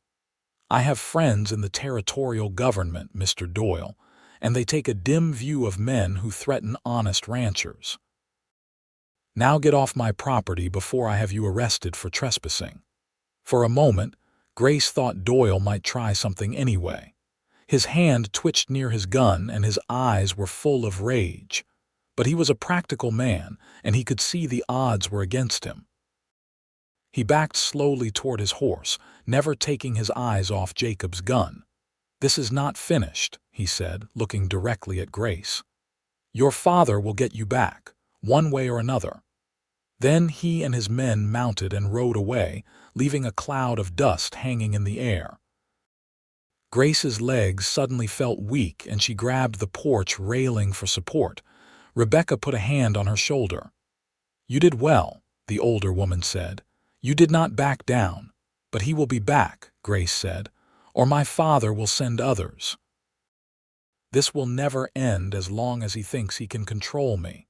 I have friends in the territorial government, Mr. Doyle, and they take a dim view of men who threaten honest ranchers. Now get off my property before I have you arrested for trespassing." For a moment, Grace thought Doyle might try something anyway. His hand twitched near his gun and his eyes were full of rage. But he was a practical man, and he could see the odds were against him. He backed slowly toward his horse, never taking his eyes off Jacob's gun. "This is not finished," he said, looking directly at Grace. "Your father will get you back, one way or another." Then he and his men mounted and rode away, leaving a cloud of dust hanging in the air. Grace's legs suddenly felt weak and she grabbed the porch railing for support. Rebecca put a hand on her shoulder. "You did well," the older woman said. "You did not back down. But he will be back," Grace said, "or my father will send others. This will never end as long as he thinks he can control me."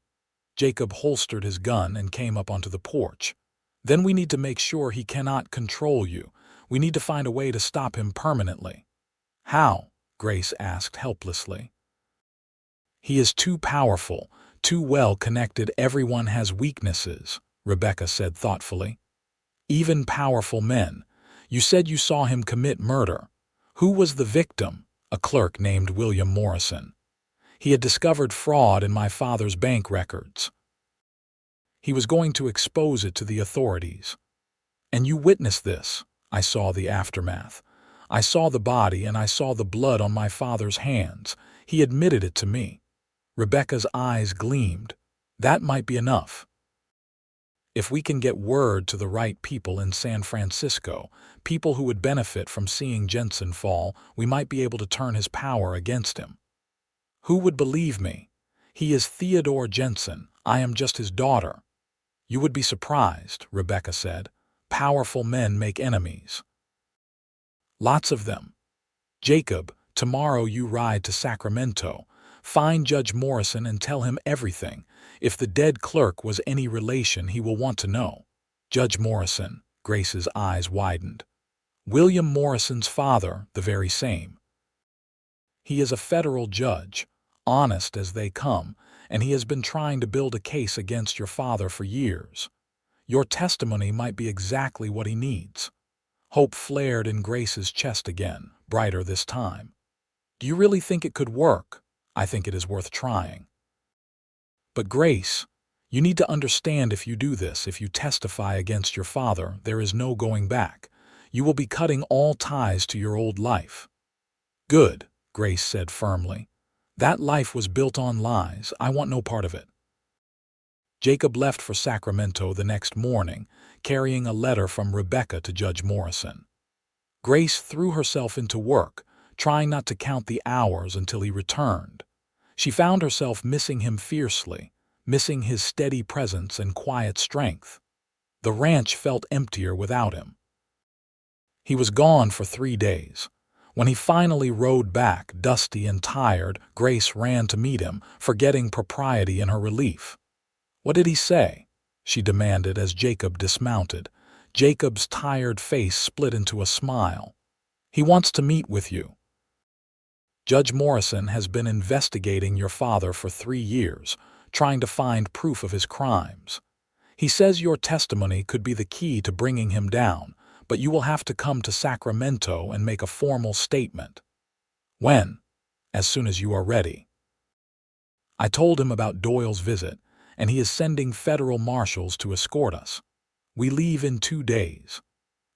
Jacob holstered his gun and came up onto the porch. "Then we need to make sure he cannot control you. We need to find a way to stop him permanently." "How?" Grace asked helplessly. "He is too powerful, too well connected. Everyone has weaknesses," Rebecca said thoughtfully. "Even powerful men. You said you saw him commit murder. Who was the victim?" "A clerk named William Morrison. He had discovered fraud in my father's bank records. He was going to expose it to the authorities. And you witnessed this." "I saw the aftermath. I saw the body and I saw the blood on my father's hands. He admitted it to me." Rebecca's eyes gleamed. "That might be enough. If we can get word to the right people in San Francisco, people who would benefit from seeing Jensen fall, we might be able to turn his power against him." "Who would believe me? He is Theodore Jensen. I am just his daughter." "You would be surprised," Rebecca said. "Powerful men make enemies. Lots of them. Jacob, tomorrow you ride to Sacramento. Find Judge Morrison and tell him everything. If the dead clerk was any relation, he will want to know." "Judge Morrison," Grace's eyes widened. "William Morrison's father, the very same. He is a federal judge, honest as they come, and he has been trying to build a case against your father for years. Your testimony might be exactly what he needs. Hope flared in Grace's chest again, brighter this time. "Do you really think it could work?" "I think it is worth trying." "But Grace, you need to understand, if you do this, if you testify against your father, there is no going back. You will be cutting all ties to your old life." "Good," Grace said firmly. "That life was built on lies. I want no part of it." Jacob left for Sacramento the next morning, carrying a letter from Rebecca to Judge Morrison. Grace threw herself into work, trying not to count the hours until he returned. She found herself missing him fiercely, missing his steady presence and quiet strength. The ranch felt emptier without him. He was gone for 3 days. When he finally rode back, dusty and tired, Grace ran to meet him, forgetting propriety in her relief. "What did he say?" she demanded as Jacob dismounted. Jacob's tired face split into a smile. "He wants to meet with you. Judge Morrison has been investigating your father for 3 years, trying to find proof of his crimes. He says your testimony could be the key to bringing him down, but you will have to come to Sacramento and make a formal statement." "When?" "As soon as you are ready." I told him about Doyle's visit, and he is sending federal marshals to escort us. We leave in 2 days.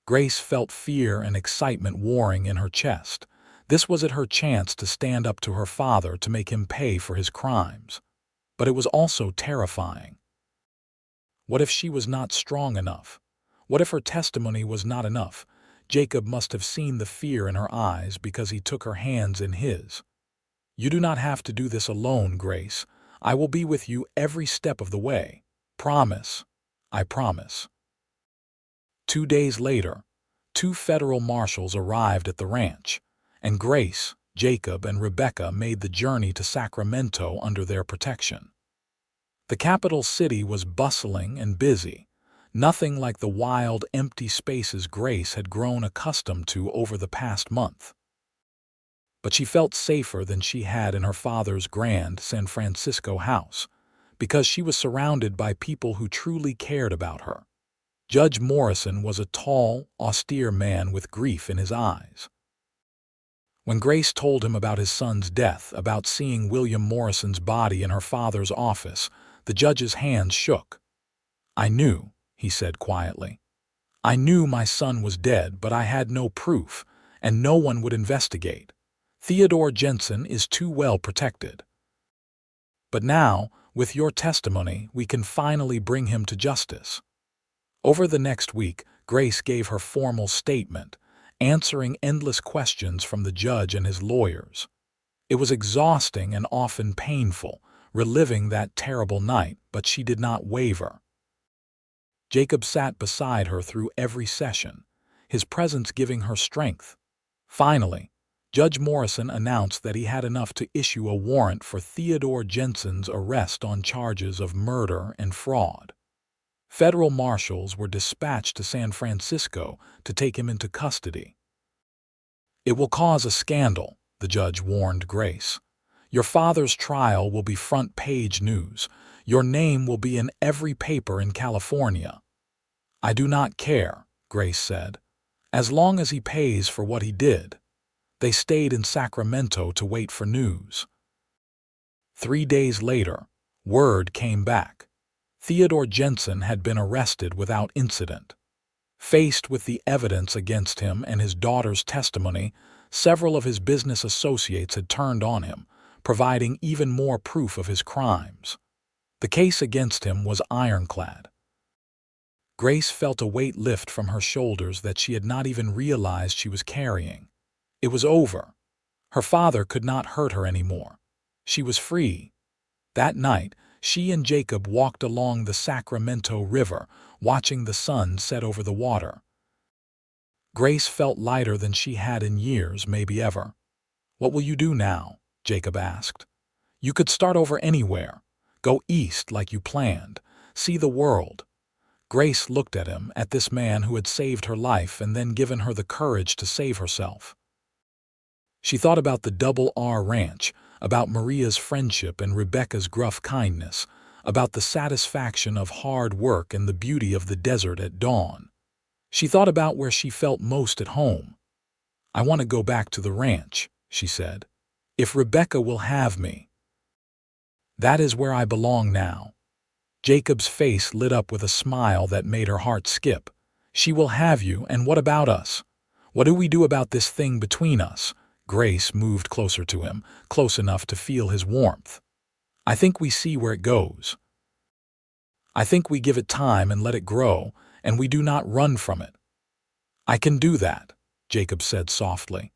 Grace felt fear and excitement warring in her chest. This was her chance to stand up to her father, to make him pay for his crimes. But it was also terrifying. What if she was not strong enough? What if her testimony was not enough? Jacob must have seen the fear in her eyes because he took her hands in his. "You do not have to do this alone, Grace. I will be with you every step of the way. Promise." "I promise." 2 days later, 2 federal marshals arrived at the ranch, and Grace, Jacob, and Rebecca made the journey to Sacramento under their protection. The capital city was bustling and busy, nothing like the wild, empty spaces Grace had grown accustomed to over the past month. But she felt safer than she had in her father's grand San Francisco house, because she was surrounded by people who truly cared about her. Judge Morrison was a tall, austere man with grief in his eyes. When Grace told him about his son's death, about seeing William Morrison's body in her father's office, the judge's hands shook. "I knew," he said quietly. "I knew my son was dead, but I had no proof, and no one would investigate. Theodore Jensen is too well protected. But now, with your testimony, we can finally bring him to justice." Over the next week, Grace gave her formal statement, answering endless questions from the judge and his lawyers. It was exhausting and often painful, reliving that terrible night, but she did not waver. Jacob sat beside her through every session, his presence giving her strength. Finally, Judge Morrison announced that he had enough to issue a warrant for Theodore Jensen's arrest on charges of murder and fraud. Federal marshals were dispatched to San Francisco to take him into custody. "It will cause a scandal," the judge warned Grace. "Your father's trial will be front-page news. Your name will be in every paper in California." "I do not care," Grace said, "as long as he pays for what he did." They stayed in Sacramento to wait for news. 3 days later, word came back. Theodore Jensen had been arrested without incident. Faced with the evidence against him and his daughter's testimony, several of his business associates had turned on him, providing even more proof of his crimes. The case against him was ironclad. Grace felt a weight lift from her shoulders that she had not even realized she was carrying. It was over. Her father could not hurt her anymore. She was free. That night, she and Jacob walked along the Sacramento River, watching the sun set over the water. Grace felt lighter than she had in years, maybe ever. "What will you do now?" Jacob asked. "You could start over anywhere. Go east like you planned. See the world." Grace looked at him, at this man who had saved her life and then given her the courage to save herself. She thought about the Double R Ranch, about Maria's friendship and Rebecca's gruff kindness, about the satisfaction of hard work and the beauty of the desert at dawn. She thought about where she felt most at home. "I want to go back to the ranch," she said. "If Rebecca will have me. That is where I belong now." Jacob's face lit up with a smile that made her heart skip. "She will have you, and what about us? What do we do about this thing between us?" Grace moved closer to him, close enough to feel his warmth. "I think we see where it goes. I think we give it time and let it grow, and we do not run from it." "I can do that," Jacob said softly.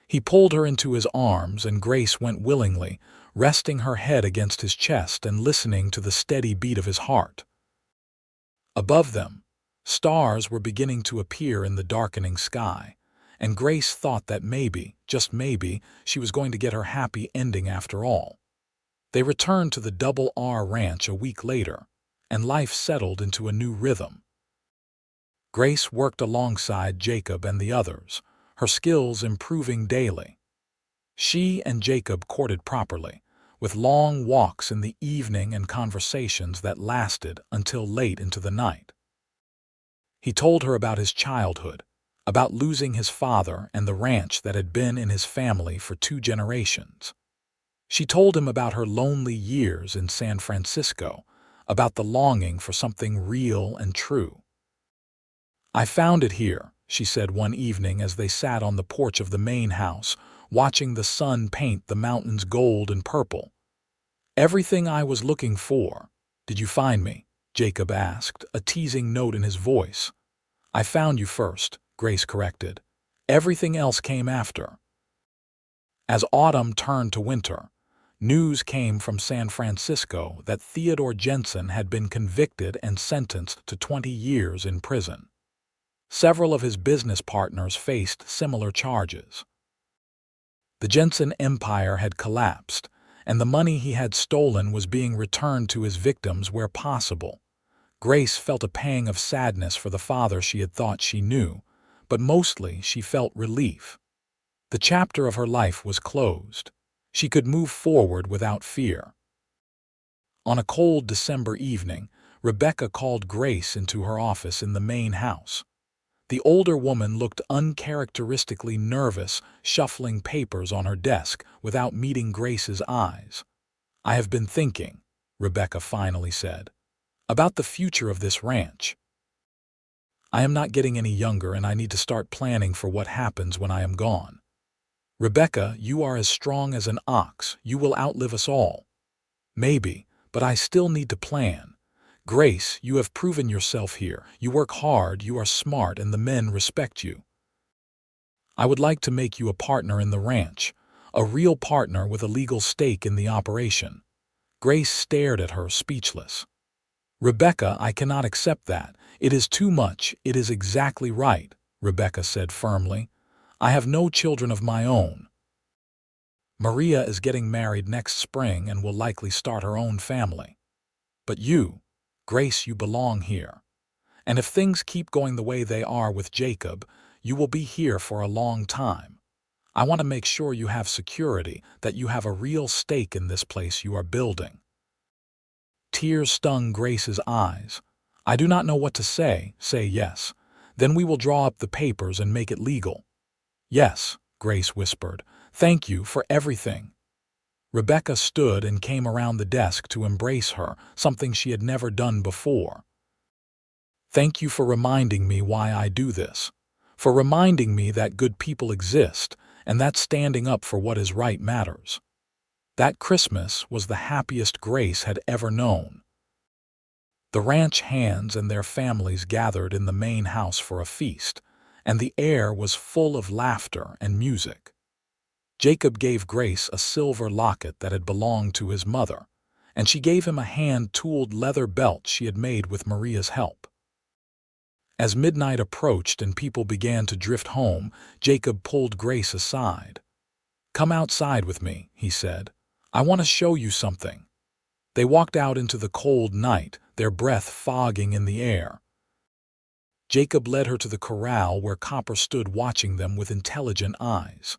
He pulled her into his arms, and Grace went willingly, resting her head against his chest and listening to the steady beat of his heart. Above them, stars were beginning to appear in the darkening sky, and Grace thought that maybe, just maybe, she was going to get her happy ending after all. They returned to the Double R Ranch a week later, and life settled into a new rhythm. Grace worked alongside Jacob and the others, her skills improving daily. She and Jacob courted properly, with long walks in the evening and conversations that lasted until late into the night. He told her about his childhood, about losing his father and the ranch that had been in his family for 2 generations. She told him about her lonely years in San Francisco, about the longing for something real and true. "I found it here," she said one evening as they sat on the porch of the main house, watching the sun paint the mountains gold and purple. "Everything I was looking for." "Did you find me?" Jacob asked, a teasing note in his voice. "I found you first," Grace corrected. "Everything else came after." As autumn turned to winter, news came from San Francisco that Theodore Jensen had been convicted and sentenced to 20 years in prison. Several of his business partners faced similar charges. The Jensen empire had collapsed, and the money he had stolen was being returned to his victims where possible. Grace felt a pang of sadness for the father she had thought she knew, but mostly she felt relief. The chapter of her life was closed. She could move forward without fear. On a cold December evening, Rebecca called Grace into her office in the main house. The older woman looked uncharacteristically nervous, shuffling papers on her desk without meeting Grace's eyes. "I have been thinking," Rebecca finally said, "about the future of this ranch. I am not getting any younger, and I need to start planning for what happens when I am gone. Rebecca, you are as strong as an ox. You will outlive us all. Maybe, but I still need to plan. Grace, you have proven yourself here. You work hard, you are smart, and the men respect you. I would like to make you a partner in the ranch, a real partner with a legal stake in the operation." Grace stared at her, speechless. "Rebecca, I cannot accept that. It is too much." "It is exactly right," Rebecca said firmly. "I have no children of my own. Maria is getting married next spring and will likely start her own family. But you, Grace, you belong here. And if things keep going the way they are with Jacob, you will be here for a long time. I want to make sure you have security, that you have a real stake in this place you are building." Tears stung Grace's eyes. "I do not know what to say." "Say yes. Then we will draw up the papers and make it legal." "Yes," Grace whispered. "Thank you for everything." Rebecca stood and came around the desk to embrace her, something she had never done before. "Thank you for reminding me why I do this, for reminding me that good people exist and that standing up for what is right matters." That Christmas was the happiest Grace had ever known. The ranch hands and their families gathered in the main house for a feast, and the air was full of laughter and music. Jacob gave Grace a silver locket that had belonged to his mother, and she gave him a hand-tooled leather belt she had made with Maria's help. As midnight approached and people began to drift home, Jacob pulled Grace aside. "Come outside with me," he said. "I want to show you something." They walked out into the cold night, their breath fogging in the air. Jacob led her to the corral where Copper stood watching them with intelligent eyes.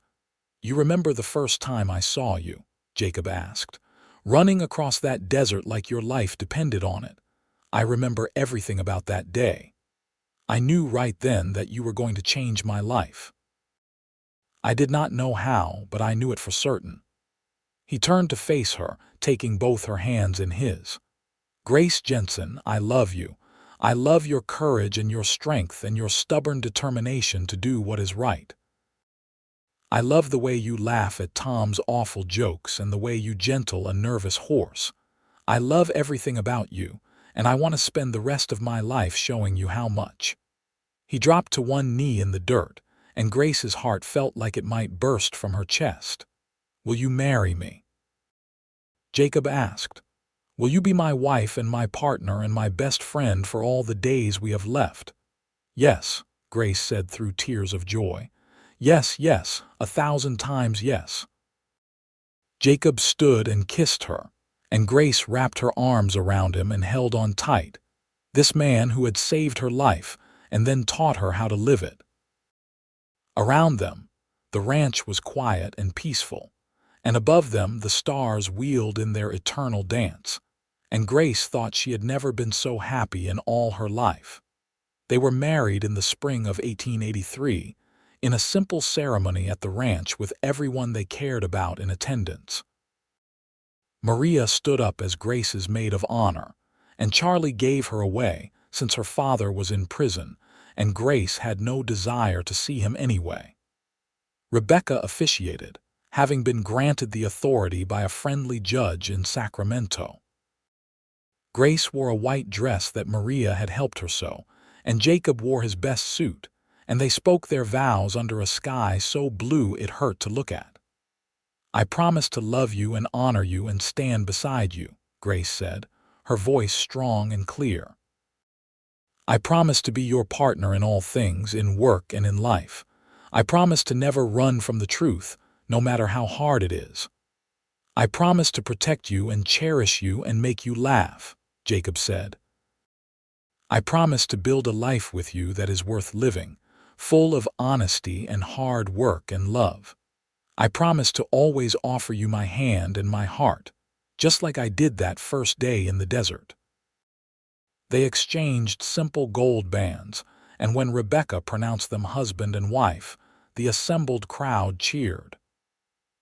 "You remember the first time I saw you?" Jacob asked. "Running across that desert like your life depended on it. I remember everything about that day." I knew right then that you were going to change my life. I did not know how, but I knew it for certain." He turned to face her, taking both her hands in his. "Grace Jensen, I love you. I love your courage and your strength and your stubborn determination to do what is right. I love the way you laugh at Tom's awful jokes and the way you gentle a nervous horse. I love everything about you, and I want to spend the rest of my life showing you how much." He dropped to one knee in the dirt, and Grace's heart felt like it might burst from her chest. "Will you marry me?" Jacob asked. "Will you be my wife and my partner and my best friend for all the days we have left?" "Yes," Grace said through tears of joy. "Yes, yes, 1,000 times yes." Jacob stood and kissed her, and Grace wrapped her arms around him and held on tight. This man who had saved her life and then taught her how to live it. Around them, the ranch was quiet and peaceful, and above them the stars wheeled in their eternal dance, and Grace thought she had never been so happy in all her life. They were married in the spring of 1883, in a simple ceremony at the ranch with everyone they cared about in attendance. Maria stood up as Grace's maid of honor, and Charlie gave her away since her father was in prison, and Grace had no desire to see him anyway. Rebecca officiated, having been granted the authority by a friendly judge in Sacramento. Grace wore a white dress that Maria had helped her sew, and Jacob wore his best suit, and they spoke their vows under a sky so blue it hurt to look at. "I promise to love you and honor you and stand beside you," Grace said, her voice strong and clear. "I promise to be your partner in all things, in work and in life. I promise to never run from the truth, no matter how hard it is. I promise to protect you and cherish you and make you laugh," Jacob said. "I promise to build a life with you that is worth living, full of honesty and hard work and love. I promise to always offer you my hand and my heart, just like I did that first day in the desert." They exchanged simple gold bands, and when Rebecca pronounced them husband and wife, the assembled crowd cheered.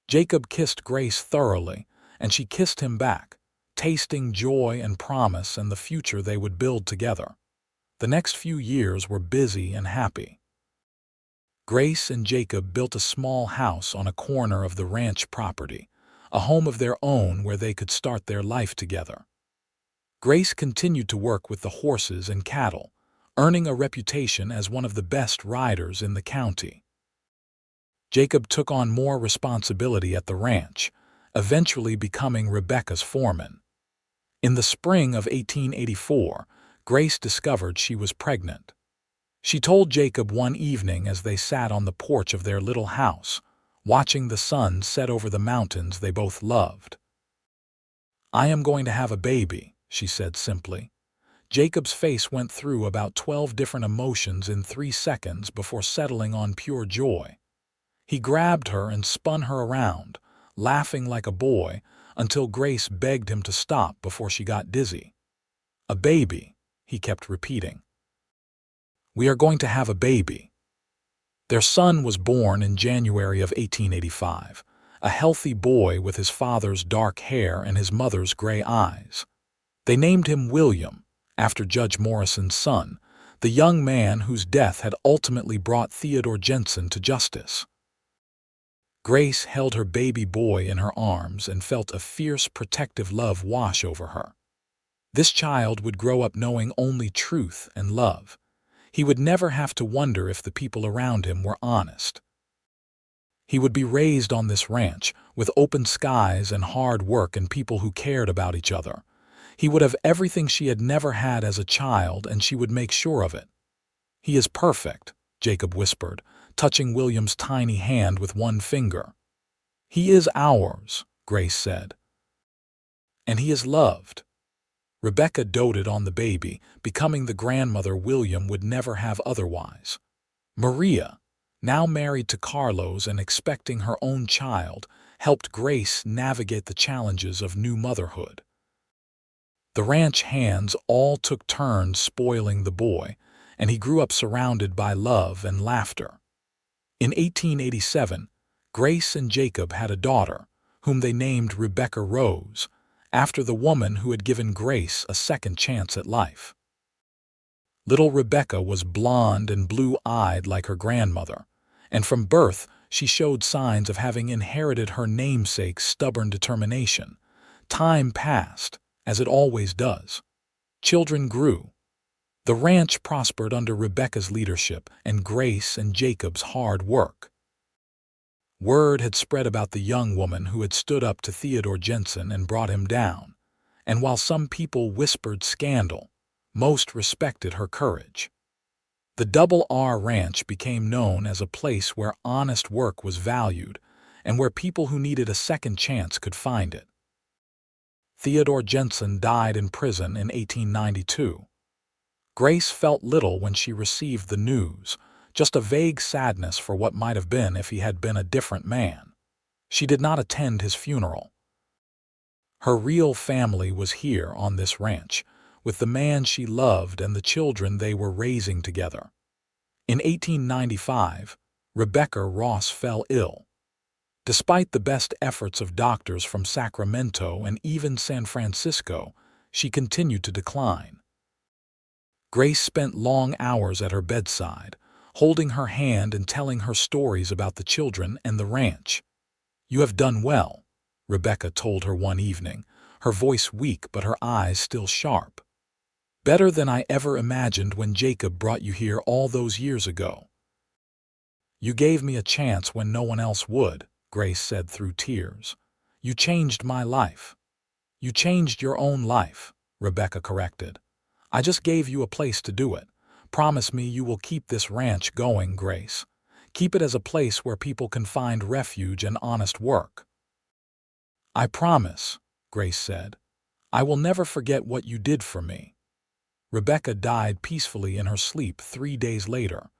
Jacob kissed Grace thoroughly, and she kissed him back, tasting joy and promise and the future they would build together. The next few years were busy and happy. Grace and Jacob built a small house on a corner of the ranch property, a home of their own where they could start their life together. Grace continued to work with the horses and cattle, earning a reputation as one of the best riders in the county. Jacob took on more responsibility at the ranch, eventually becoming Rebecca's foreman. In the spring of 1884, Grace discovered she was pregnant. She told Jacob one evening as they sat on the porch of their little house, watching the sun set over the mountains they both loved. "I am going to have a baby," she said simply. Jacob's face went through about 12 different emotions in 3 seconds before settling on pure joy. He grabbed her and spun her around, laughing like a boy, until Grace begged him to stop before she got dizzy. "A baby," he kept repeating. "We are going to have a baby." Their son was born in January of 1885, a healthy boy with his father's dark hair and his mother's gray eyes. They named him William, after Judge Morrison's son, the young man whose death had ultimately brought Theodore Jensen to justice. Grace held her baby boy in her arms and felt a fierce protective love wash over her. This child would grow up knowing only truth and love. He would never have to wonder if the people around him were honest. He would be raised on this ranch, with open skies and hard work and people who cared about each other. He would have everything she had never had as a child, and she would make sure of it. "He is perfect," Jacob whispered, touching William's tiny hand with one finger. "He is ours," Grace said. "And he is loved." Rebecca doted on the baby, becoming the grandmother William would never have otherwise. Maria, now married to Carlos and expecting her own child, helped Grace navigate the challenges of new motherhood. The ranch hands all took turns spoiling the boy, and he grew up surrounded by love and laughter. In 1887, Grace and Jacob had a daughter, whom they named Rebecca Rose, after the woman who had given Grace a second chance at life. Little Rebecca was blonde and blue-eyed like her grandmother, and from birth she showed signs of having inherited her namesake's stubborn determination. Time passed, as it always does. Children grew. The ranch prospered under Rebecca's leadership and Grace and Jacob's hard work. Word had spread about the young woman who had stood up to Theodore Jensen and brought him down, and while some people whispered scandal, most respected her courage. The Double R Ranch became known as a place where honest work was valued and where people who needed a second chance could find it. Theodore Jensen died in prison in 1892. Grace felt little when she received the news, just a vague sadness for what might have been if he had been a different man. She did not attend his funeral. Her real family was here on this ranch, with the man she loved and the children they were raising together. In 1895, Rebecca Ross fell ill. Despite the best efforts of doctors from Sacramento and even San Francisco, she continued to decline. Grace spent long hours at her bedside, holding her hand and telling her stories about the children and the ranch. "You have done well," Rebecca told her one evening, her voice weak but her eyes still sharp. "Better than I ever imagined when Jacob brought you here all those years ago." "You gave me a chance when no one else would," Grace said through tears. "You changed my life." "You changed your own life," Rebecca corrected. "I just gave you a place to do it. Promise me you will keep this ranch going, Grace. Keep it as a place where people can find refuge and honest work." "I promise," Grace said. "I will never forget what you did for me." Rebecca died peacefully in her sleep 3 days later.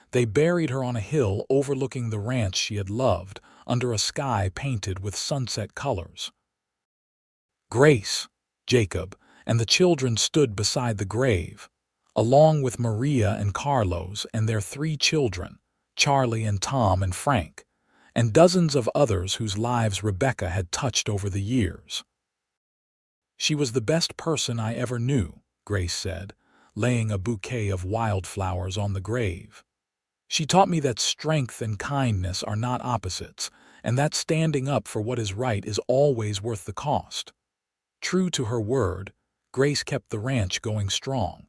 They buried her on a hill overlooking the ranch she had loved, under a sky painted with sunset colors. Grace, Jacob, and the children stood beside the grave, along with Maria and Carlos and their 3 children, Charlie and Tom and Frank, and dozens of others whose lives Rebecca had touched over the years. "She was the best person I ever knew," Grace said, laying a bouquet of wildflowers on the grave. "She taught me that strength and kindness are not opposites, and that standing up for what is right is always worth the cost." True to her word, Grace kept the ranch going strong.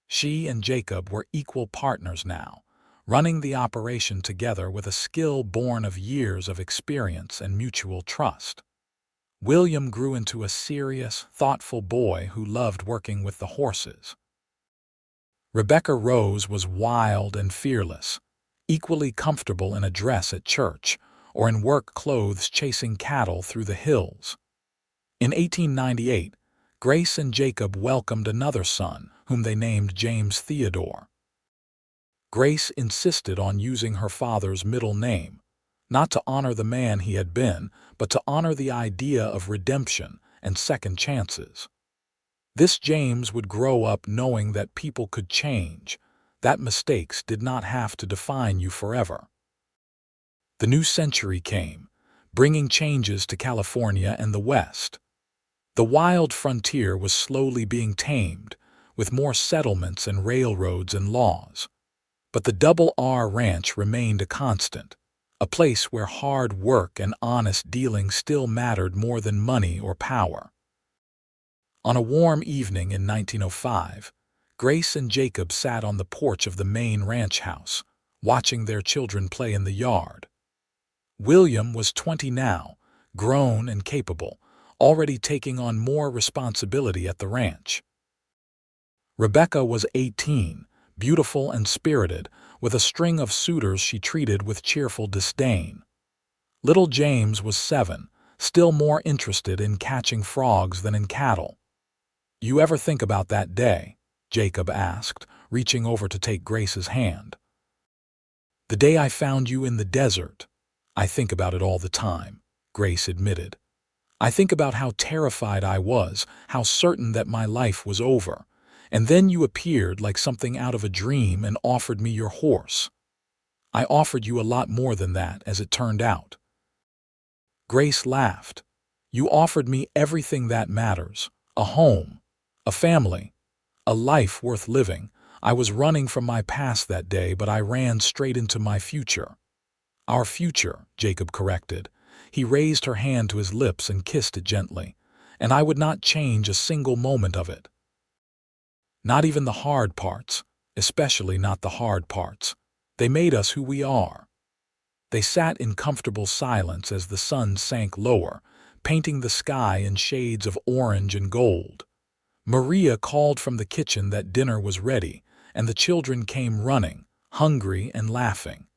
She and Jacob were equal partners now, running the operation together with a skill born of years of experience and mutual trust. William grew into a serious, thoughtful boy who loved working with the horses. Rebecca Rose was wild and fearless, equally comfortable in a dress at church or in work clothes chasing cattle through the hills. In 1898, Grace and Jacob welcomed another son, whom they named James Theodore. Grace insisted on using her father's middle name, not to honor the man he had been, but to honor the idea of redemption and second chances. This James would grow up knowing that people could change, that mistakes did not have to define you forever. The new century came, bringing changes to California and the West. The wild frontier was slowly being tamed, with more settlements and railroads and laws. But the Double R Ranch remained a constant, a place where hard work and honest dealing still mattered more than money or power. On a warm evening in 1905, Grace and Jacob sat on the porch of the main ranch house, watching their children play in the yard. William was 20 now, grown and capable, already taking on more responsibility at the ranch. Rebecca was 18, beautiful and spirited, with a string of suitors she treated with cheerful disdain. Little James was 7, still more interested in catching frogs than in cattle. "You ever think about that day?" Jacob asked, reaching over to take Grace's hand. "The day I found you in the desert. I think about it all the time," Grace admitted. "I think about how terrified I was, how certain that my life was over, And then you appeared like something out of a dream and offered me your horse. I offered you a lot more than that, as it turned out." Grace laughed. "You offered me everything that matters. A home, a family, a life worth living. I was running from my past that day, but I ran straight into my future." "Our future," Jacob corrected. He raised her hand to his lips and kissed it gently. "And I would not change a single moment of it. Not even the hard parts, especially not the hard parts. They made us who we are." They sat in comfortable silence as the sun sank lower, painting the sky in shades of orange and gold. Maria called from the kitchen that dinner was ready, and the children came running, hungry and laughing.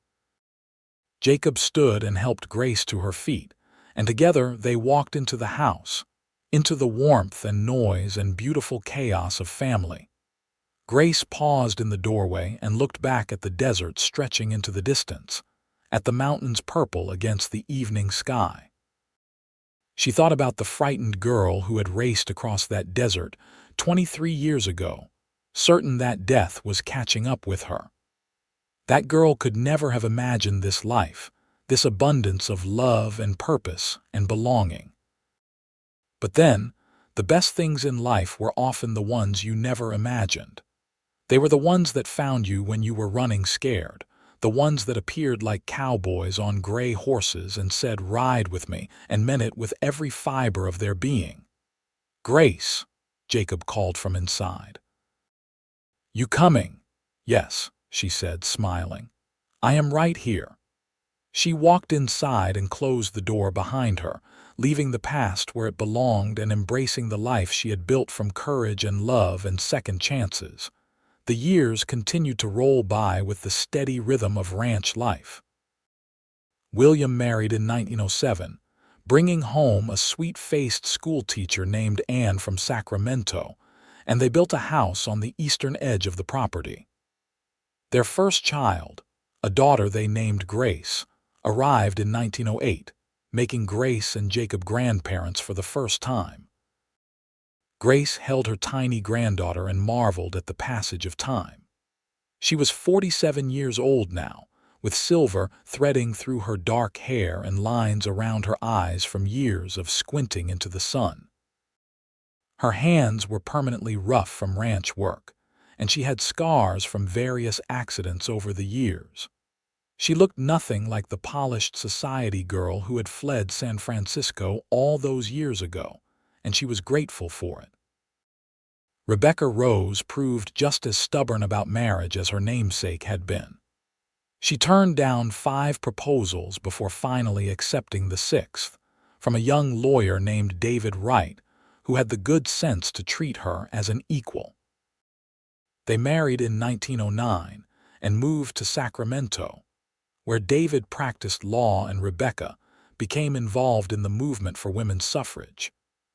Jacob stood and helped Grace to her feet, and together they walked into the house, into the warmth and noise and beautiful chaos of family. Grace paused in the doorway and looked back at the desert stretching into the distance, at the mountains purple against the evening sky. She thought about the frightened girl who had raced across that desert 23 years ago, certain that death was catching up with her. That girl could never have imagined this life, this abundance of love and purpose and belonging. But then, the best things in life were often the ones you never imagined. They were the ones that found you when you were running scared, the ones that appeared like cowboys on gray horses and said, "Ride with me," and meant it with every fiber of their being. "Grace," Jacob called from inside. "You coming?" "Yes," she said, smiling. "I am right here." She walked inside and closed the door behind her, leaving the past where it belonged and embracing the life she had built from courage and love and second chances. The years continued to roll by with the steady rhythm of ranch life. William married in 1907, bringing home a sweet-faced schoolteacher named Anne from Sacramento, and they built a house on the eastern edge of the property. Their first child, a daughter they named Grace, arrived in 1908, making Grace and Jacob grandparents for the first time. Grace held her tiny granddaughter and marveled at the passage of time. She was 47 years old now, with silver threading through her dark hair and lines around her eyes from years of squinting into the sun. Her hands were permanently rough from ranch work, and she had scars from various accidents over the years. She looked nothing like the polished society girl who had fled San Francisco all those years ago, and she was grateful for it. Rebecca Rose proved just as stubborn about marriage as her namesake had been. She turned down 5 proposals before finally accepting the 6th, from a young lawyer named David Wright, who had the good sense to treat her as an equal. They married in 1909 and moved to Sacramento, where David practiced law and Rebecca became involved in the movement for women's suffrage,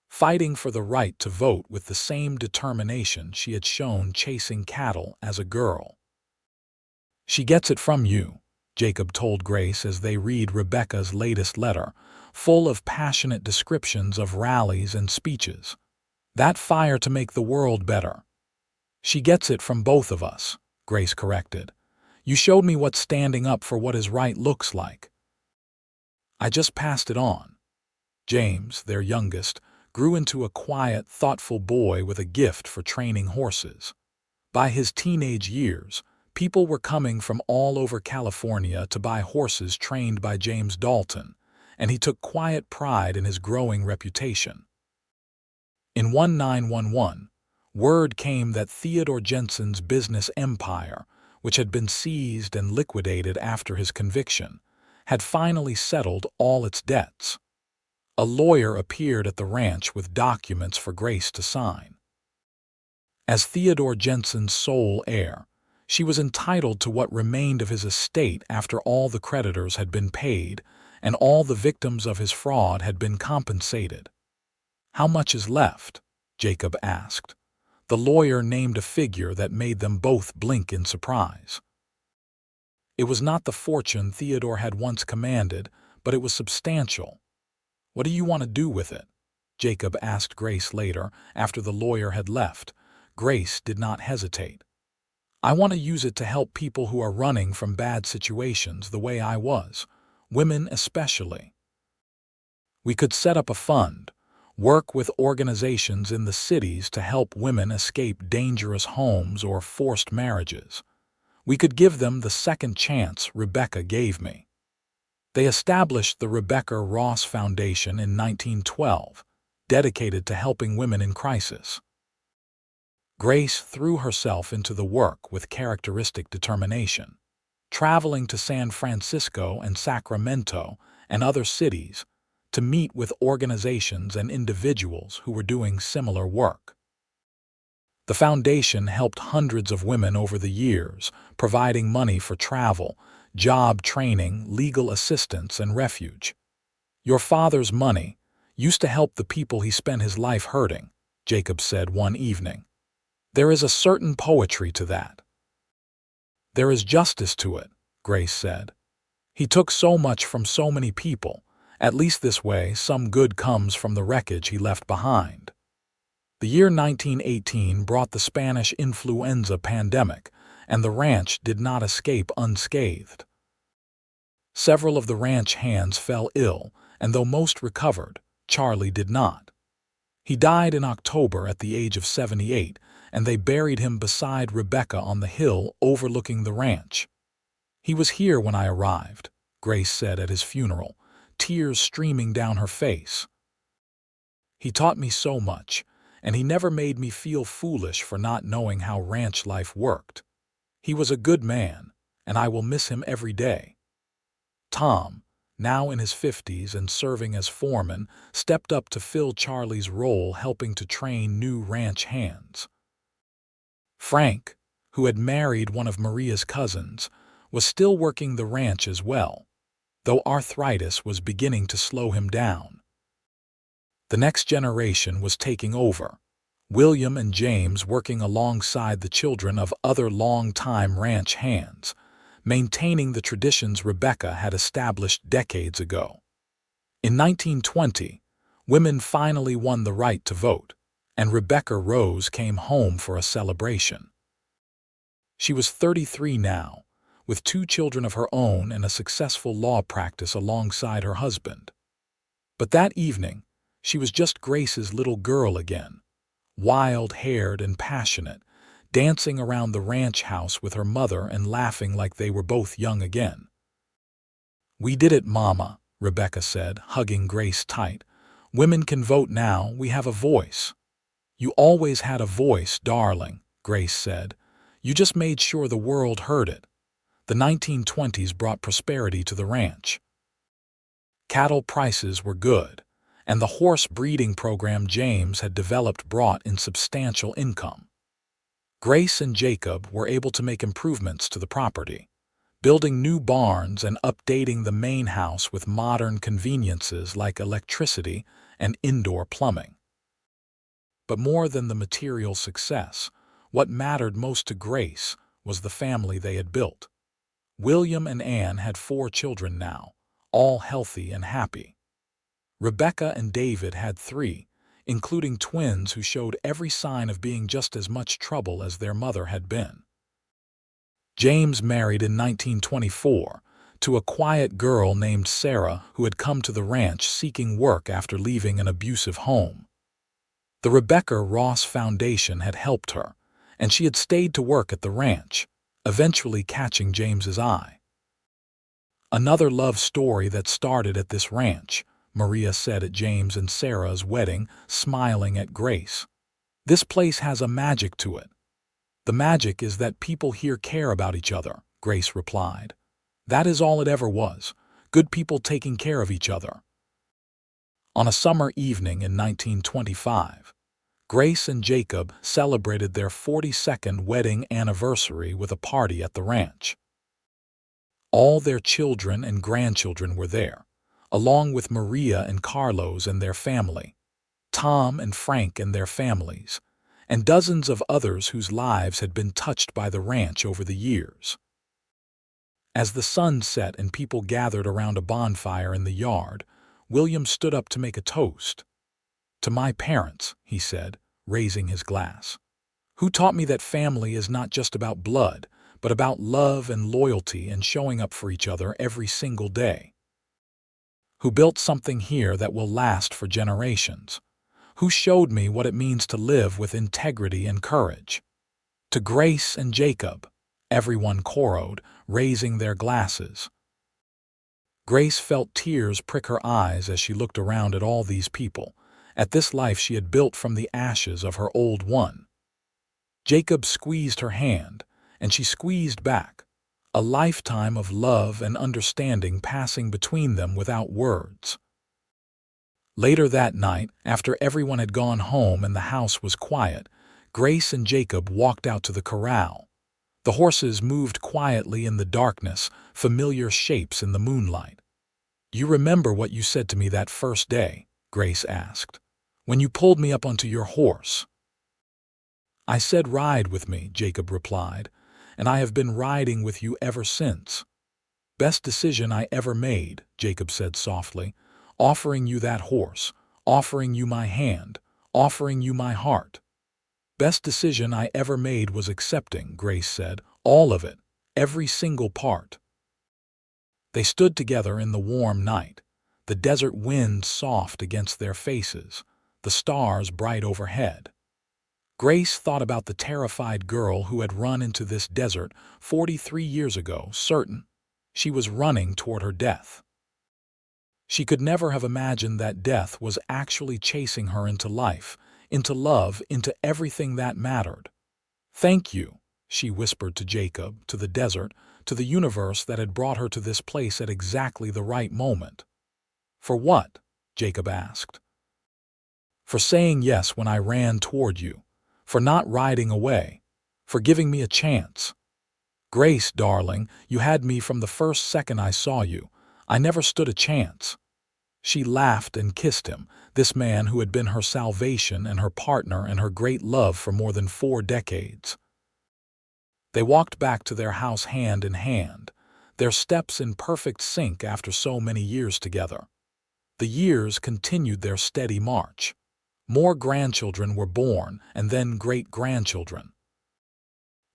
fighting for the right to vote with the same determination she had shown chasing cattle as a girl. "She gets it from you," Jacob told Grace as they read Rebecca's latest letter, full of passionate descriptions of rallies and speeches. "That fire to make the world better." "She gets it from both of us," Grace corrected. "You showed me what standing up for what is right looks like. I just passed it on." James, their youngest, grew into a quiet, thoughtful boy with a gift for training horses. By his teenage years, people were coming from all over California to buy horses trained by James Dalton, and he took quiet pride in his growing reputation. In 1911, word came that Theodore Jensen's business empire, which had been seized and liquidated after his conviction, had finally settled all its debts. A lawyer appeared at the ranch with documents for Grace to sign. As Theodore Jensen's sole heir, she was entitled to what remained of his estate after all the creditors had been paid and all the victims of his fraud had been compensated. "How much is left?" Jacob asked. The lawyer named a figure that made them both blink in surprise. It was not the fortune Theodore had once commanded, but it was substantial. "What do you want to do with it?" Jacob asked Grace later, after the lawyer had left. Grace did not hesitate. "I want to use it to help people who are running from bad situations the way I was, women especially. We could set up a fund, work with organizations in the cities to help women escape dangerous homes or forced marriages. We could give them the second chance Rebecca gave me." They established the Rebecca Ross Foundation in 1912, dedicated to helping women in crisis. Grace threw herself into the work with characteristic determination, traveling to San Francisco and Sacramento and other cities to meet with organizations and individuals who were doing similar work. The foundation helped hundreds of women over the years, providing money for travel, job training, legal assistance, and refuge. "Your father's money used to help the people he spent his life hurting," Jacob said one evening. "There is a certain poetry to that." "There is justice to it," Grace said. "He took so much from so many people. At least this way some good comes from the wreckage he left behind." The year 1918 brought the Spanish influenza pandemic, and the ranch did not escape unscathed. Several of the ranch hands fell ill, and though most recovered, Charlie did not. He died in October at the age of 78, and they buried him beside Rebecca on the hill overlooking the ranch. "He was here when I arrived," Grace said at his funeral, tears streaming down her face. "He taught me so much, and he never made me feel foolish for not knowing how ranch life worked. He was a good man, and I will miss him every day." Tom, now in his 50s and serving as foreman, stepped up to fill Charlie's role, helping to train new ranch hands. Frank, who had married one of Maria's cousins, was still working the ranch as well, though arthritis was beginning to slow him down. The next generation was taking over, William and James working alongside the children of other long-time ranch hands, maintaining the traditions Rebecca had established decades ago. In 1920, women finally won the right to vote, and Rebecca Rose came home for a celebration. She was 33 now, with 2 children of her own and a successful law practice alongside her husband. But that evening, she was just Grace's little girl again, wild-haired and passionate, dancing around the ranch house with her mother and laughing like they were both young again. "We did it, Mama," Rebecca said, hugging Grace tight. "Women can vote now. We have a voice." "You always had a voice, darling," Grace said. "You just made sure the world heard it." The 1920s brought prosperity to the ranch. Cattle prices were good, and the horse breeding program James had developed brought in substantial income. Grace and Jacob were able to make improvements to the property, building new barns and updating the main house with modern conveniences like electricity and indoor plumbing. But more than the material success, what mattered most to Grace was the family they had built. William and Anne had 4 children now, all healthy and happy. Rebecca and David had 3, including twins who showed every sign of being just as much trouble as their mother had been. James married in 1924 to a quiet girl named Sarah who had come to the ranch seeking work after leaving an abusive home. The Rebecca Ross Foundation had helped her, and she had stayed to work at the ranch, eventually catching James's eye. "Another love story that started at this ranch," Maria said at James and Sarah's wedding, smiling at Grace. "This place has a magic to it." "The magic is that people here care about each other," Grace replied. "That is all it ever was, good people taking care of each other." On a summer evening in 1925, Grace and Jacob celebrated their 42nd wedding anniversary with a party at the ranch. All their children and grandchildren were there, along with Maria and Carlos and their family, Tom and Frank and their families, and dozens of others whose lives had been touched by the ranch over the years. As the sun set and people gathered around a bonfire in the yard, William stood up to make a toast. "To my parents," he said, raising his glass. who taught me that family is not just about blood, but about love and loyalty and showing up for each other every single day, who built something here that will last for generations, who showed me what it means to live with integrity and courage. To Grace and Jacob, everyone choroed, raising their glasses. Grace felt tears prick her eyes as she looked around at all these people, at this life she had built from the ashes of her old one. Jacob squeezed her hand, and she squeezed back, a lifetime of love and understanding passing between them without words. Later that night, after everyone had gone home and the house was quiet, Grace and Jacob walked out to the corral. The horses moved quietly in the darkness, familiar shapes in the moonlight. "You remember what you said to me that first day?" Grace asked. "When you pulled me up onto your horse." "I said ride with me," Jacob replied, "and I have been riding with you ever since." "Best decision I ever made," Jacob said softly, "offering you that horse, offering you my hand, offering you my heart." "Best decision I ever made was accepting," Grace said, "all of it, every single part." They stood together in the warm night, the desert wind soft against their faces, the stars bright overhead. Grace thought about the terrified girl who had run into this desert 43 years ago, certain she was running toward her death. She could never have imagined that death was actually chasing her into life, into love, into everything that mattered. "Thank you," she whispered to Jacob, to the desert, to the universe that had brought her to this place at exactly the right moment. "For what?" Jacob asked. "For saying yes when I ran toward you, for not riding away, for giving me a chance. Grace, darling, you had me from the first second I saw you. I never stood a chance." She laughed and kissed him, this man who had been her salvation and her partner and her great love for more than 4 decades. They walked back to their house hand in hand, their steps in perfect sync after so many years together. The years continued their steady march. More grandchildren were born, and then great-grandchildren.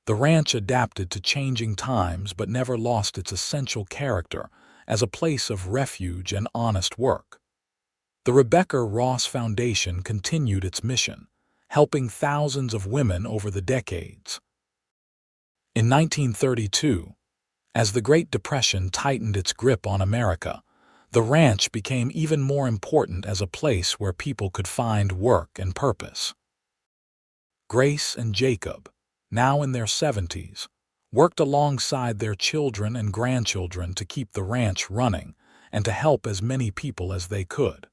The ranch adapted to changing times but never lost its essential character as a place of refuge and honest work. The Rebecca Ross Foundation continued its mission, helping thousands of women over the decades. In 1932, as the Great Depression tightened its grip on America, the ranch became even more important as a place where people could find work and purpose. Grace and Jacob, now in their 70s, worked alongside their children and grandchildren to keep the ranch running and to help as many people as they could.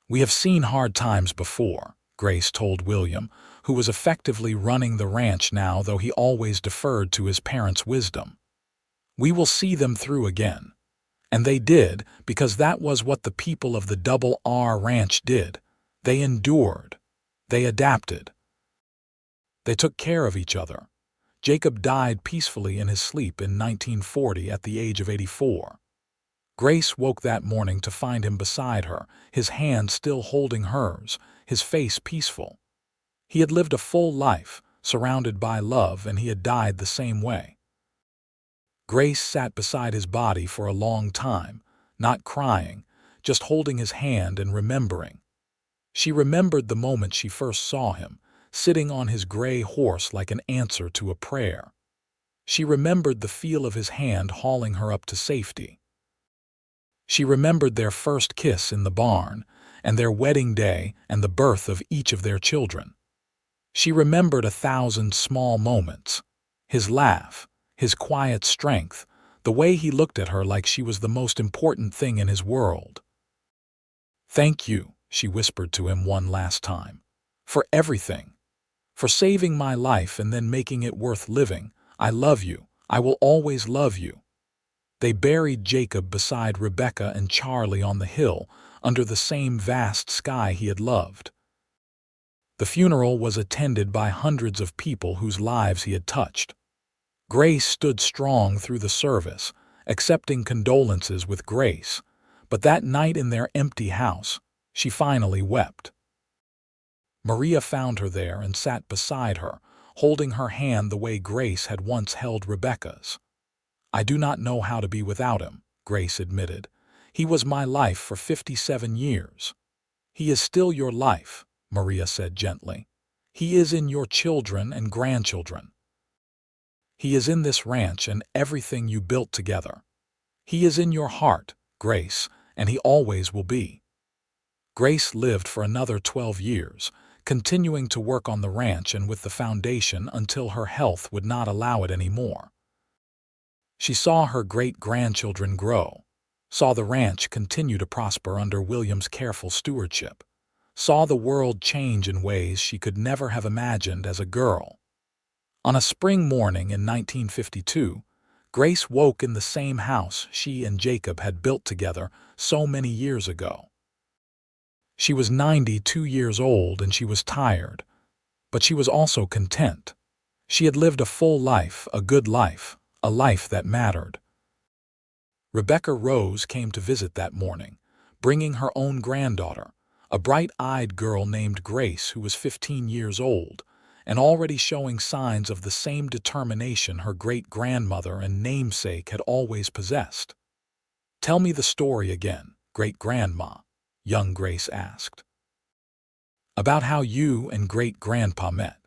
"We have seen hard times before," Grace told William, who was effectively running the ranch now, though he always deferred to his parents' wisdom. "We will see them through again." And they did, because that was what the people of the Double R Ranch did. They endured. They adapted. They took care of each other. Jacob died peacefully in his sleep in 1940 at the age of 84. Grace woke that morning to find him beside her, his hand still holding hers, his face peaceful. He had lived a full life, surrounded by love, and he had died the same way. Grace sat beside his body for a long time, not crying, just holding his hand and remembering. She remembered the moment she first saw him, sitting on his gray horse like an answer to a prayer. She remembered the feel of his hand hauling her up to safety. She remembered their first kiss in the barn, and their wedding day and the birth of each of their children. She remembered 1,000 small moments, his laugh, his quiet strength, the way he looked at her like she was the most important thing in his world. "Thank you," she whispered to him one last time, "for everything. For saving my life and then making it worth living. I love you. I will always love you." They buried Jacob beside Rebecca and Charlie on the hill, under the same vast sky he had loved. The funeral was attended by hundreds of people whose lives he had touched. Grace stood strong through the service, accepting condolences with grace, but that night in their empty house, she finally wept. Maria found her there and sat beside her, holding her hand the way Grace had once held Rebecca's. "I do not know how to be without him," Grace admitted. "He was my life for 57 years. "He is still your life," Maria said gently. "He is in your children and grandchildren. He is in this ranch and everything you built together. He is in your heart, Grace, and he always will be." Grace lived for another 12 years, continuing to work on the ranch and with the foundation until her health would not allow it anymore. She saw her great-grandchildren grow, saw the ranch continue to prosper under William's careful stewardship, saw the world change in ways she could never have imagined as a girl. On a spring morning in 1952, Grace woke in the same house she and Jacob had built together so many years ago. She was 92 years old and she was tired, but she was also content. She had lived a full life, a good life, a life that mattered. Rebecca Rose came to visit that morning, bringing her own granddaughter, a bright-eyed girl named Grace who was 15 years old, and already showing signs of the same determination her great-grandmother and namesake had always possessed. "Tell me the story again, great-grandma," young Grace asked. "About how you and great-grandpa met."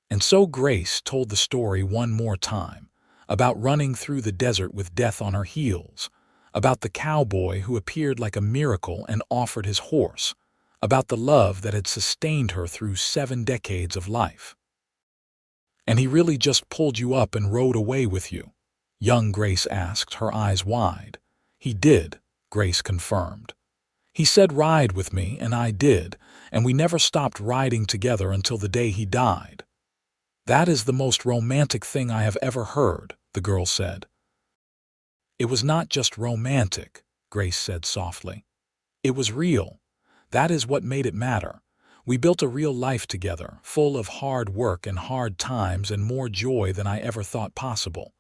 And so Grace told the story one more time, about running through the desert with death on her heels, about the cowboy who appeared like a miracle and offered his horse, about the love that had sustained her through 7 decades of life. "And he really just pulled you up and rode away with you?" young Grace asked, her eyes wide. "He did," Grace confirmed. "He said ride with me, and I did, and we never stopped riding together until the day he died." "That is the most romantic thing I have ever heard," the girl said. "It was not just romantic," Grace said softly. "It was real. That is what made it matter. We built a real life together, full of hard work and hard times and more joy than I ever thought possible.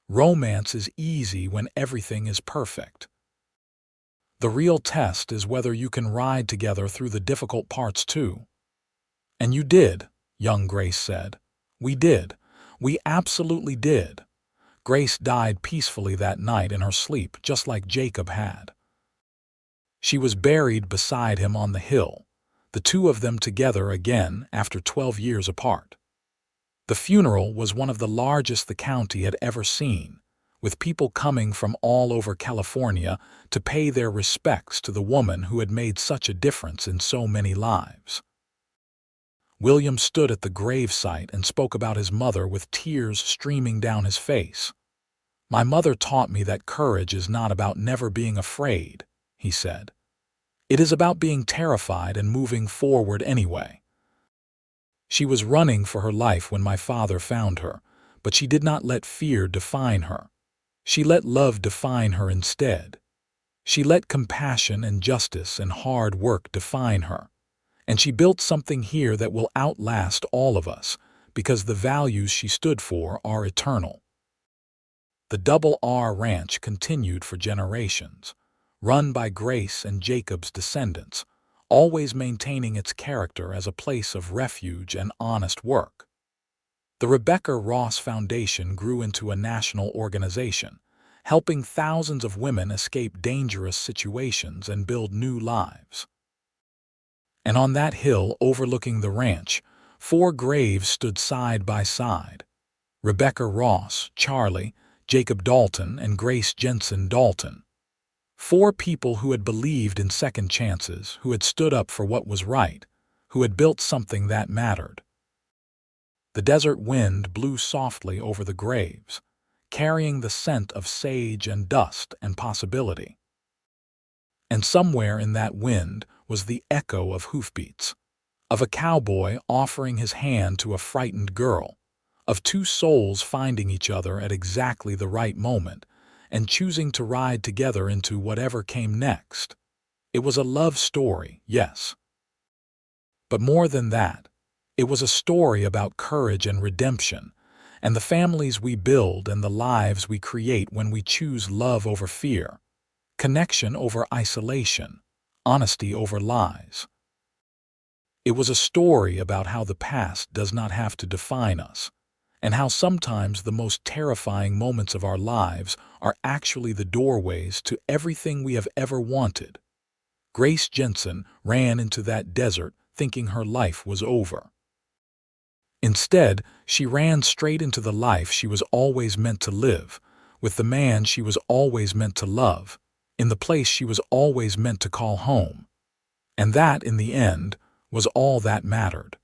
Romance is easy when everything is perfect. The real test is whether you can ride together through the difficult parts too." "And you did," young Grace said. "We did. We absolutely did." Grace died peacefully that night in her sleep, just like Jacob had. She was buried beside him on the hill, the two of them together again after 12 years apart. The funeral was one of the largest the county had ever seen, with people coming from all over California to pay their respects to the woman who had made such a difference in so many lives. William stood at the gravesite and spoke about his mother with tears streaming down his face. "My mother taught me that courage is not about never being afraid," he said. "It is about being terrified and moving forward anyway. She was running for her life when my father found her, but she did not let fear define her. She let love define her instead. She let compassion and justice and hard work define her. And she built something here that will outlast all of us, because the values she stood for are eternal." The Double R Ranch continued for generations, run by Grace and Jacob's descendants, always maintaining its character as a place of refuge and honest work. The Rebecca Ross Foundation grew into a national organization, helping thousands of women escape dangerous situations and build new lives. And on that hill overlooking the ranch, 4 graves stood side by side: Rebecca Ross, Charlie, Jacob Dalton, and Grace Jensen Dalton. 4 people who had believed in second chances, who had stood up for what was right, who had built something that mattered. The desert wind blew softly over the graves, carrying the scent of sage and dust and possibility. And somewhere in that wind was the echo of hoofbeats, of a cowboy offering his hand to a frightened girl, of 2 souls finding each other at exactly the right moment and choosing to ride together into whatever came next. It was a love story, yes. But more than that, it was a story about courage and redemption, and the families we build and the lives we create when we choose love over fear, connection over isolation, honesty over lies. It was a story about how the past does not have to define us, and how sometimes the most terrifying moments of our lives are actually the doorways to everything we have ever wanted. Grace Jensen ran into that desert thinking her life was over. Instead, she ran straight into the life she was always meant to live, with the man she was always meant to love, in the place she was always meant to call home. And that, in the end, was all that mattered.